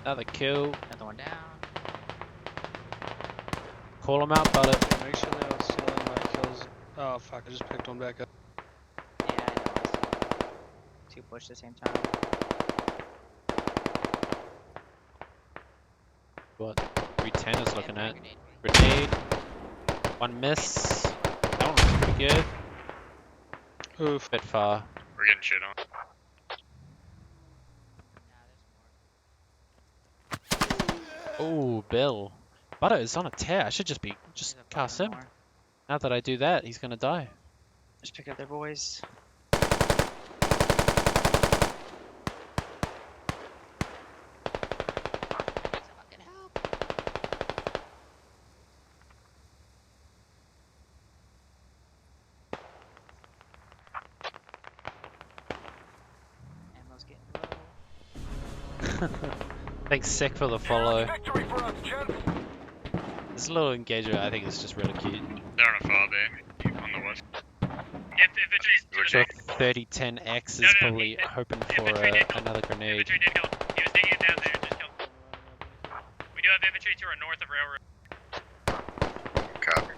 Another kill. Another one down. Call him out, Butter. Make sure they don't steal any of my kills. Oh fuck, I just picked one back up. Yeah, I know. Two push at the same time. What 310 is looking at. Grenade. One miss. That one looks pretty good. Oof. Bit far. We're getting shit on. Oh, Bill. Butter is on a tear. I should just cast him. Now that I do that, he's gonna die. Just pick up their boys. Ammo's getting low. Thanks, Sick, for the follow. This little engager, I think, is just really cute. They're on a fob, on the west. If So 3010X is probably hoping for another grenade. Infantry did kill. He was digging it down there. Just kill. We do have infantry to our north of railroad. Copy.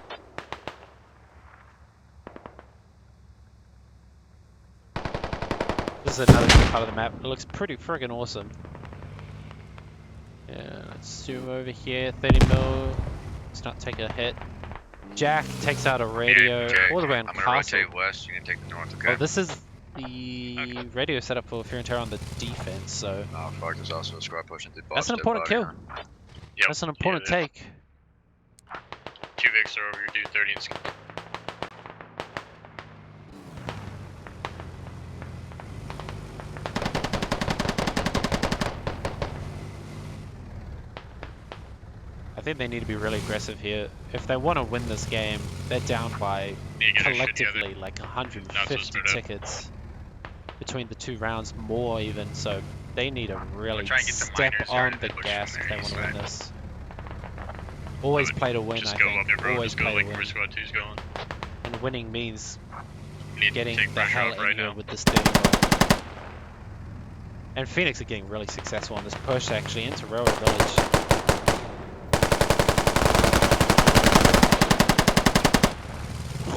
is another good part of the map. It looks pretty friggin' awesome. Yeah, let's zoom over here. 30 mil. Let's not take a hit. Jack takes out a radio all around I'm gonna castle. rotate west. You can take the north, okay? Oh, this is the radio setup for Fear and Terror on the defense, so Oh fuck, there's also a squad pushing through that's an important kill. That's an important take. 2 Vicks are over your dude 30 and I think they need to be really aggressive here. If they want to win this game, they're down by collectively like 150 tickets between the 2 rounds, more even, so they need to really step on the gas if they want to win this. Always play to win, I think. Always play to win. Squad 2's going. And winning means Need getting to take the pressure hell off in right here now. with this 30 mil. And Phoenix are getting really successful on this push actually into Railroad Village.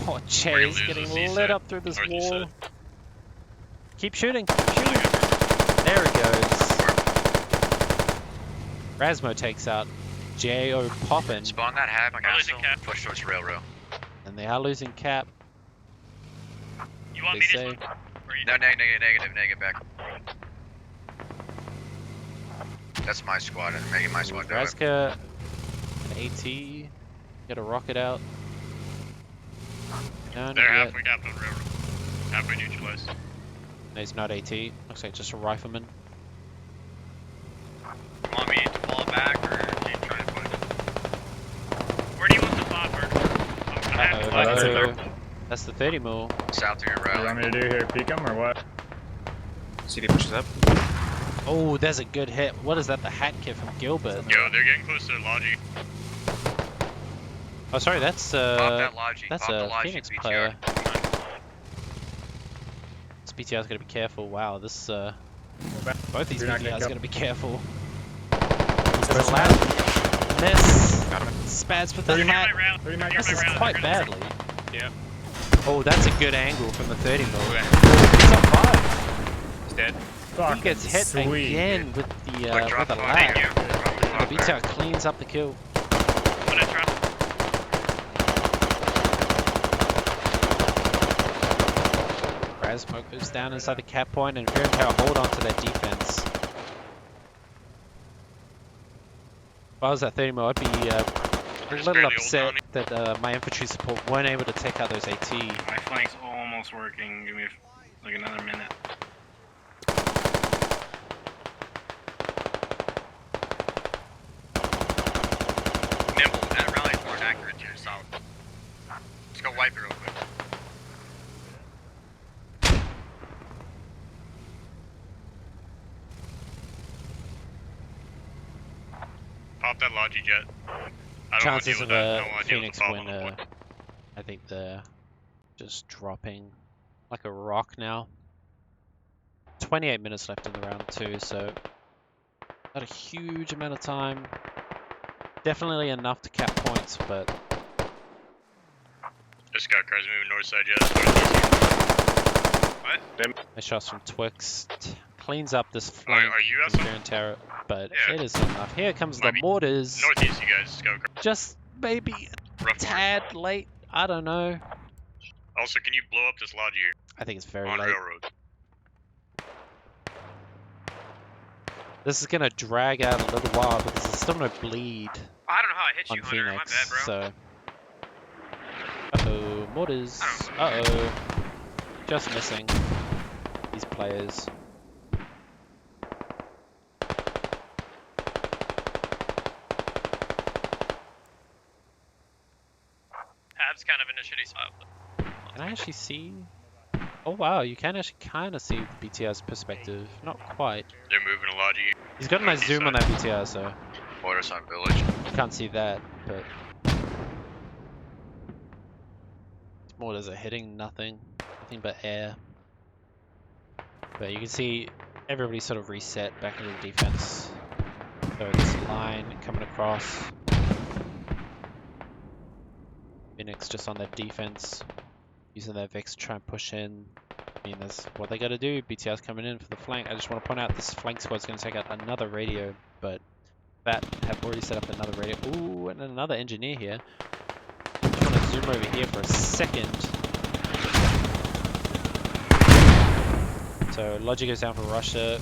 Oh, Jay's getting lit up through this wall. Keep shooting, keep shooting. There it goes. Rasmo takes out J.O. Poppin. Spawn that hab, I got push towards railroad. And they are losing cap. You want They me to say. smoke? Or you No, negative, back. That's my squad, I'm making my squad do it. Razka, AT, get a rocket out. No, not They're yet. halfway capped on railroad. Halfway neutralized. No, he's not AT. Looks like just a rifleman. Want me to fall back or keep trying to push? Where do you want the bot, Bird? Uh-oh. That's the 30 mil. South to your What do you want me to do here? Peek him or what? CD pushes up. Oh, there's a good hit. What is that? The hat kit from Gilbert. Yo, they're getting close to Logi. Oh, sorry, that's that Logi. that's Pop the a Logi Phoenix BTR. player. This BTR's gotta be careful. Wow, this both these You're not gonna BTRs kill. gotta be careful. He's There's a pushing loud up. miss. Spads with the 30 hat. round. 30 mag. This is quite badly. Yeah. Oh, that's a good angle from the 30 mil. Okay. He's on fire. He's dead. He gets hit Sweet. again with the Drop with the flag. lag. Thank you. And the BTR cleans up the kill. I'm gonna drop. Rasmo goes down inside the cap point, and Fear and Terror hold on to their defense. If I was at 30 mil, I'd be a little barely upset hold that my infantry support weren't able to take out those AT. My flank's almost working. Give me like another minute. Nimble, that rally's more accurate to your south. Let's go wipe it real quick. Pop that Logi jet. I don't want to Chances deal of with that. I a don't want to deal with Phoenix the pop on win, the point. I think they're just dropping like a rock now. 28 minutes left in the round 2, so not a huge amount of time. Definitely enough to cap points, but This guy cries moving north side jet. What? nice shots from Twix. Cleans up this flank Are you from outside? Fear and Terror, but Yeah. it is enough. Here comes the Might be mortars. Northeast, you guys. Scout. Just maybe a Rough tad late. I don't know. Also, can you blow up this Logi here? I think it's very On late. railroad. This is gonna drag out a little while because there's still no bleed I don't know how I hit on you, Hunter. My Phoenix. bad, bro. So, uh-oh, mortars. Uh-oh, just missing these players. Hab's kind of in a shitty spot. Can I actually see? Oh wow, you can actually kind of see the BTR's perspective. Not quite. They're moving a Logi. He's got a nice zoom on that BTR, so Waterside Village. you can't see that, but mortars are hitting nothing but air. But you can see everybody sort of reset back into the defense. So this line coming across. Phoenix just on their defense, using their Vex to try and push in. I mean, that's what they gotta do. BTR's coming in for the flank. I just want to point out this flank squad's gonna take out another radio, but that have already set up another radio. Ooh, and another engineer here. I just want to zoom over here for a second. So Logic goes down for Russia.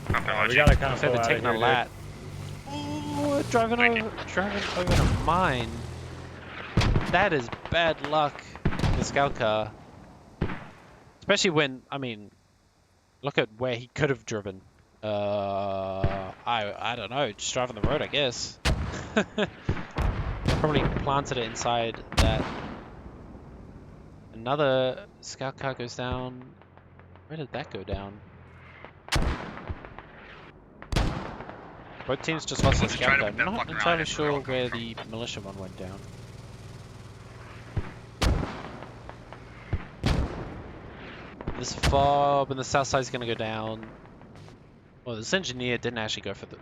We gotta kind of So pull they're out taking of a here, lat. Ooh, driving over a mine. That is bad luck. The scout car. Especially when, I mean, look at where he could have driven. I don't know, just driving the road, I guess. Probably planted it inside that. Another scout car goes down. Where did that go down? Both teams just lost their scout car. I'm not entirely sure where the militia one went down. This fob on the south side is going to go down. Well, this engineer didn't actually go for the...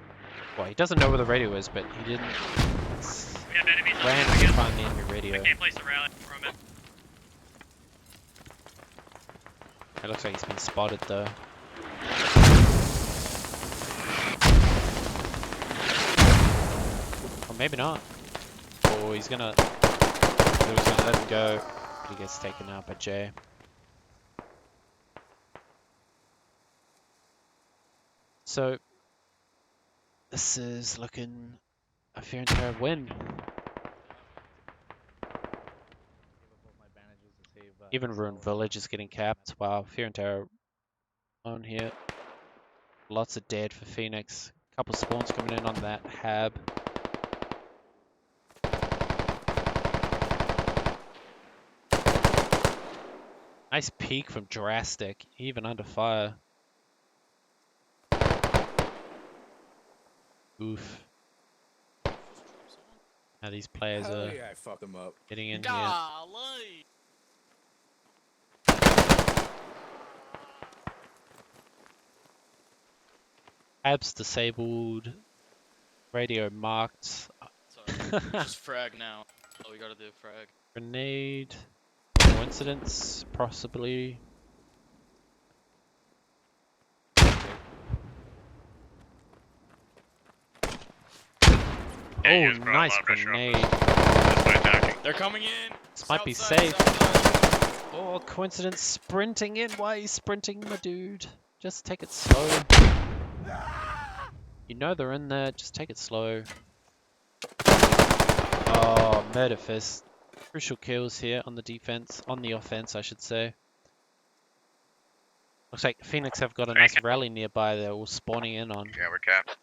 Well, he doesn't know where the radio is, but he didn't... We have enemies on ran to find the enemy radio. I can't place a rally from it. It looks like he's been spotted though. Or maybe not. Or he's gonna... He was gonna let him go, but he gets taken out by Jay. So, this is looking a Fear and Terror win. Even Ruined Village is getting capped. Wow, Fear and Terror on here. Lots of dead for Phoenix. Couple spawns coming in on that Hab. Nice peek from Drastic, even under fire. Oof. Now these players Hell are yeah, I fucked them up. getting in here. Habs disabled. Radio marked. Sorry, just frag now. All we gotta do, frag. Grenade. Coincidence, possibly. Oh, nice grenade. They're coming in. This might be South side, safe. south side. Oh, coincidence sprinting in. Why are you sprinting, my dude? Just take it slow. You know they're in there. Just take it slow. Oh, Murder Fist. Crucial kills here on the defense. On the offense, I should say. Looks like Phoenix have got a nice rally nearby they're all spawning in on. Yeah, we're capped.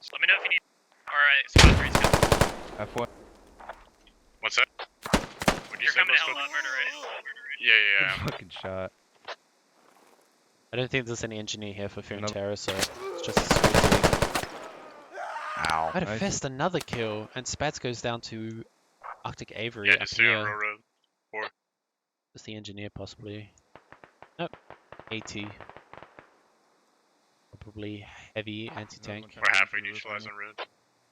So let me know if you need. Alright, squad 3's coming. F1. What's that? What'd you You're say, coming to Moscow? Hell Murder, right? Yeah. Fucking shot. I don't think there's any engineer here for Fear and Terror, so it's just a straight take. Ow. Murder Nice. Fist, another kill, and Spats goes down to Arctic Avery Yeah, up just stay on here. railroad. Or Just the engineer, possibly. Nope. AT. Probably heavy anti-tank. we're halfway neutralized on road.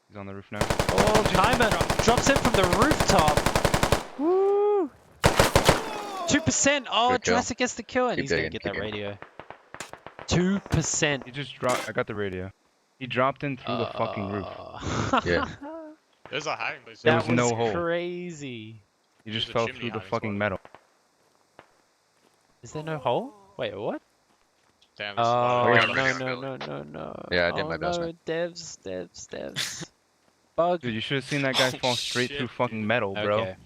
He's on the roof now. Oh, Timer drops in from the rooftop. Woo! 2%. Oh, Good kill. Jurassic gets the kill, and Keep he's gonna digging, get keep that digging. radio. 2%. He just dropped. I got the radio. He dropped in through the fucking roof. Yeah. There's a hiding place. There That was no was hole. crazy. He just There's a fell chimney through the hiding fucking spot. metal. Is there no hole? Wait, what? Damn, Oh, We got no, radio no, built. no. Yeah, I did Oh, my best, no, man. devs. Bug. Dude, you should have seen that guy Oh, fall straight shit, through fucking metal, bro. Okay.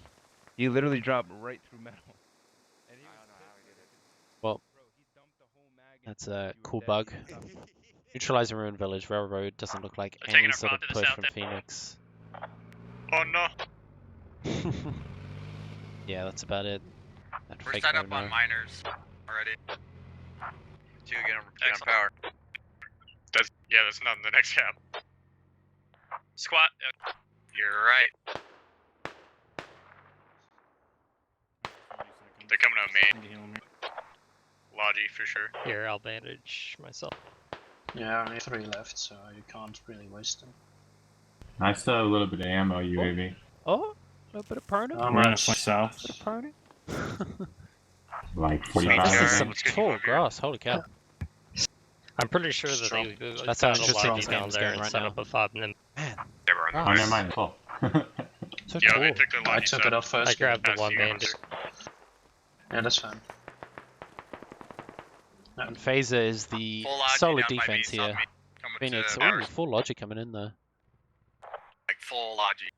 He literally dropped right through metal. Well, that's a cool bug. Neutralize the Ruined Village. Railroad doesn't look like They're taking any our sort of pod to the push south from there. Phoenix. Oh no. Yeah, that's about it. That We're fake set up no-no. on miners already. Two, get on Excellent. power. That's not in the next cab. Squad. You're right. They're coming out main. Logi for sure. Here, I'll bandage myself. Yeah, only 3 left, so you can't really waste them. I still have a little bit of ammo, UAV. Oh, a little bit of pruning. How We're on much? south. Pruning. Like 45. This is some tall grass. Holy cow. I'm pretty sure that they That's how found a interesting lot this down game's there going and right set now. up a fob and then Man. They were on Oh, the never base. mind. So Yeah, tall. they took the I took it off first. I grabbed the That's one the main. answer. Yeah, that's fine. And Phaser is the Full logic solid down by defense me, here. me. Coming Phoenix, to ooh, Powers. full logic coming in there. Like full logic.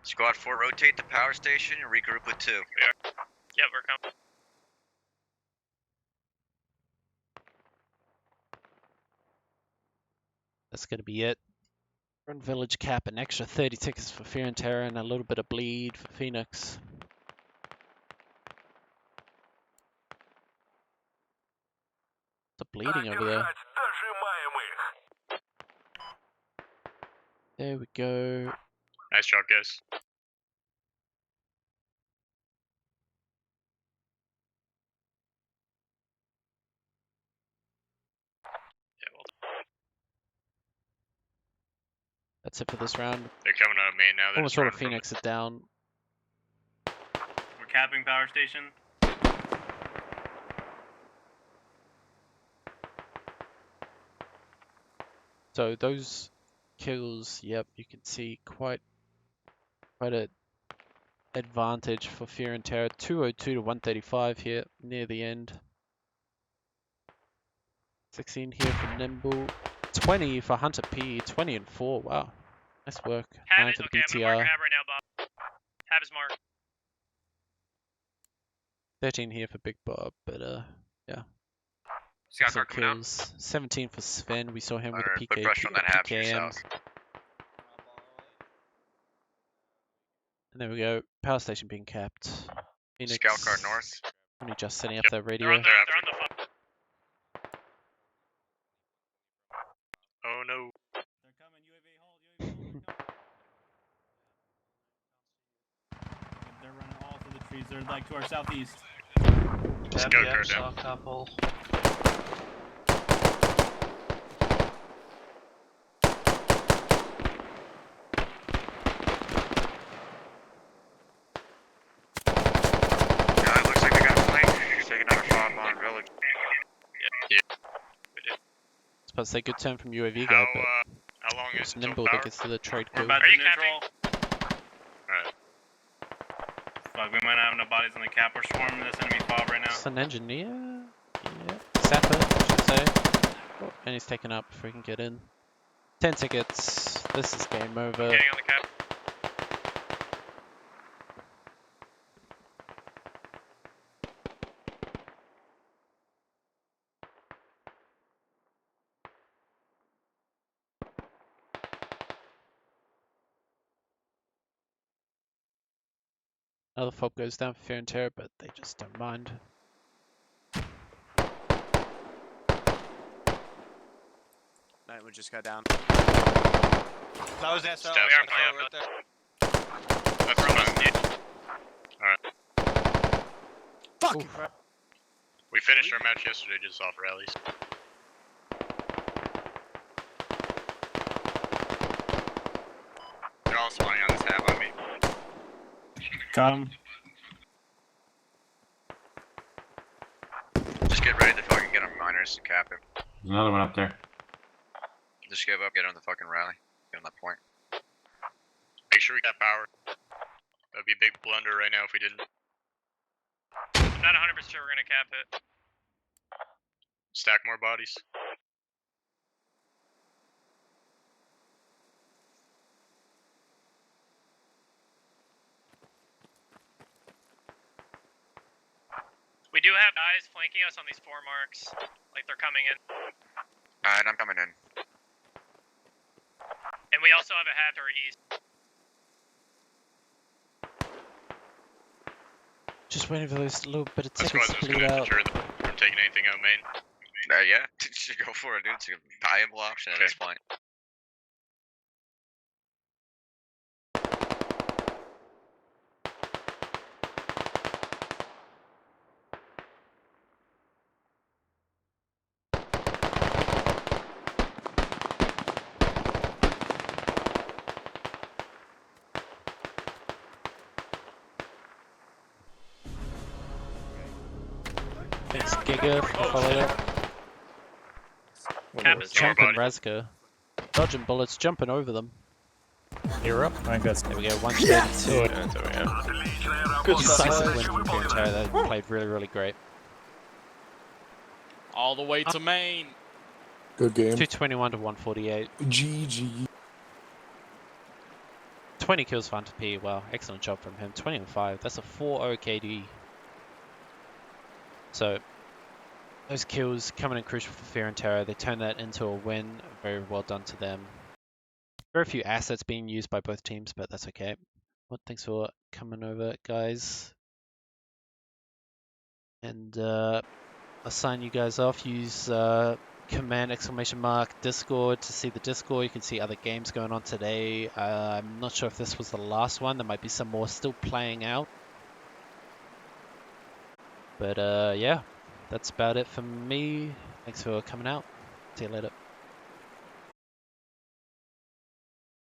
Squad 4, rotate the power station and regroup with 2. Yeah, we're coming. That's going to be it. Run Village cap, an extra 30 tickets for Fear and Terror, and a little bit of bleed for Phoenix. What's the bleeding over there? There we go. Nice job, guys. That's it for this round. They're coming out of main now. They're Almost just all of running from Phoenix are down. We're capping power station. So those kills, yep, you can see quite a advantage for Fear and Terror. 202 to 135 here near the end. 16 here for Nimble. 20 for Hunter P. 20 and 4. Wow, nice work. 9 for the Okay, I'm gonna mark BTR. Hab right now, Bob. Hab is marked. 13 here for Big Bob, but yeah. Scout Some car coming out. kills. 17 for Sven. We saw him with Alright, a put PK, brush on that half to your PKM. south. And there we go. Power station being capped. Phoenix Scout car north. only just setting up their They're radio. on the fob. Oh no. They're running all through the trees. They're like to our southeast. Scout car down. Couple. Yeah, it looks like they got a flank. Taking out a fob on village. Yeah. We did. I was about to say good turn from UAV How, guy, but how long is it's it till Nimble power? that gets to the trade We're kill. about Are to you neutral. Alright. Fuck, we might not have no bodies on the cap. We're swarming this enemy fob right now. It's an engineer? Yeah. Sapper, I should say. Oh, and he's taken up before he can get in. 10 tickets. This is game over. Getting on the cap. Another fob goes down for Fear and Terror, but they just don't mind. Night would just go down. That was SL. Staff We are fire. right there. That's from us. Alright. Fucking We finished our match yesterday just off rallies. They're all spawning on this half on me. Got him. Just get ready to fucking get on miners and cap him. There's another one up there. Just give up, get on the fucking rally. Get on that point. Make sure we got power. That'd be a big blunder right now if we didn't. I'm not 100% sure we're gonna cap it. Stack more bodies. We do have guys flanking us on these 4 marks. Like they're coming in. Alright, I'm coming in. And we also have a Hab to our east. Just waiting for those little bit of That's tickets why to I was bleed gonna out. deter them from taking anything out main. Yeah, should go for it, dude. It's a viable option at this point. Thanks Giga for the follow. Cap is Jumping Razka. Dodging bullets, jumping over them. You're up. I think that's. There we go, 132. Good Decisive win from European Terror. They played really, really great. All the way to Maine. Good game. 221 to 148. GG. 20 kills for Hunter P. Wow, excellent job from him. 20 and 5. That's a 4-0 KD. So, those kills coming in crucial for Fear and Terror. They turned that into a win. Very well done to them. Very few assets being used by both teams, but that's okay. Well, thanks for coming over, guys. And I'll sign you guys off. Use command !! Discord to see the Discord. You can see other games going on today. I'm not sure if this was the last one. There might be some more still playing out. But yeah, that's about it for me. Thanks for coming out. See you later.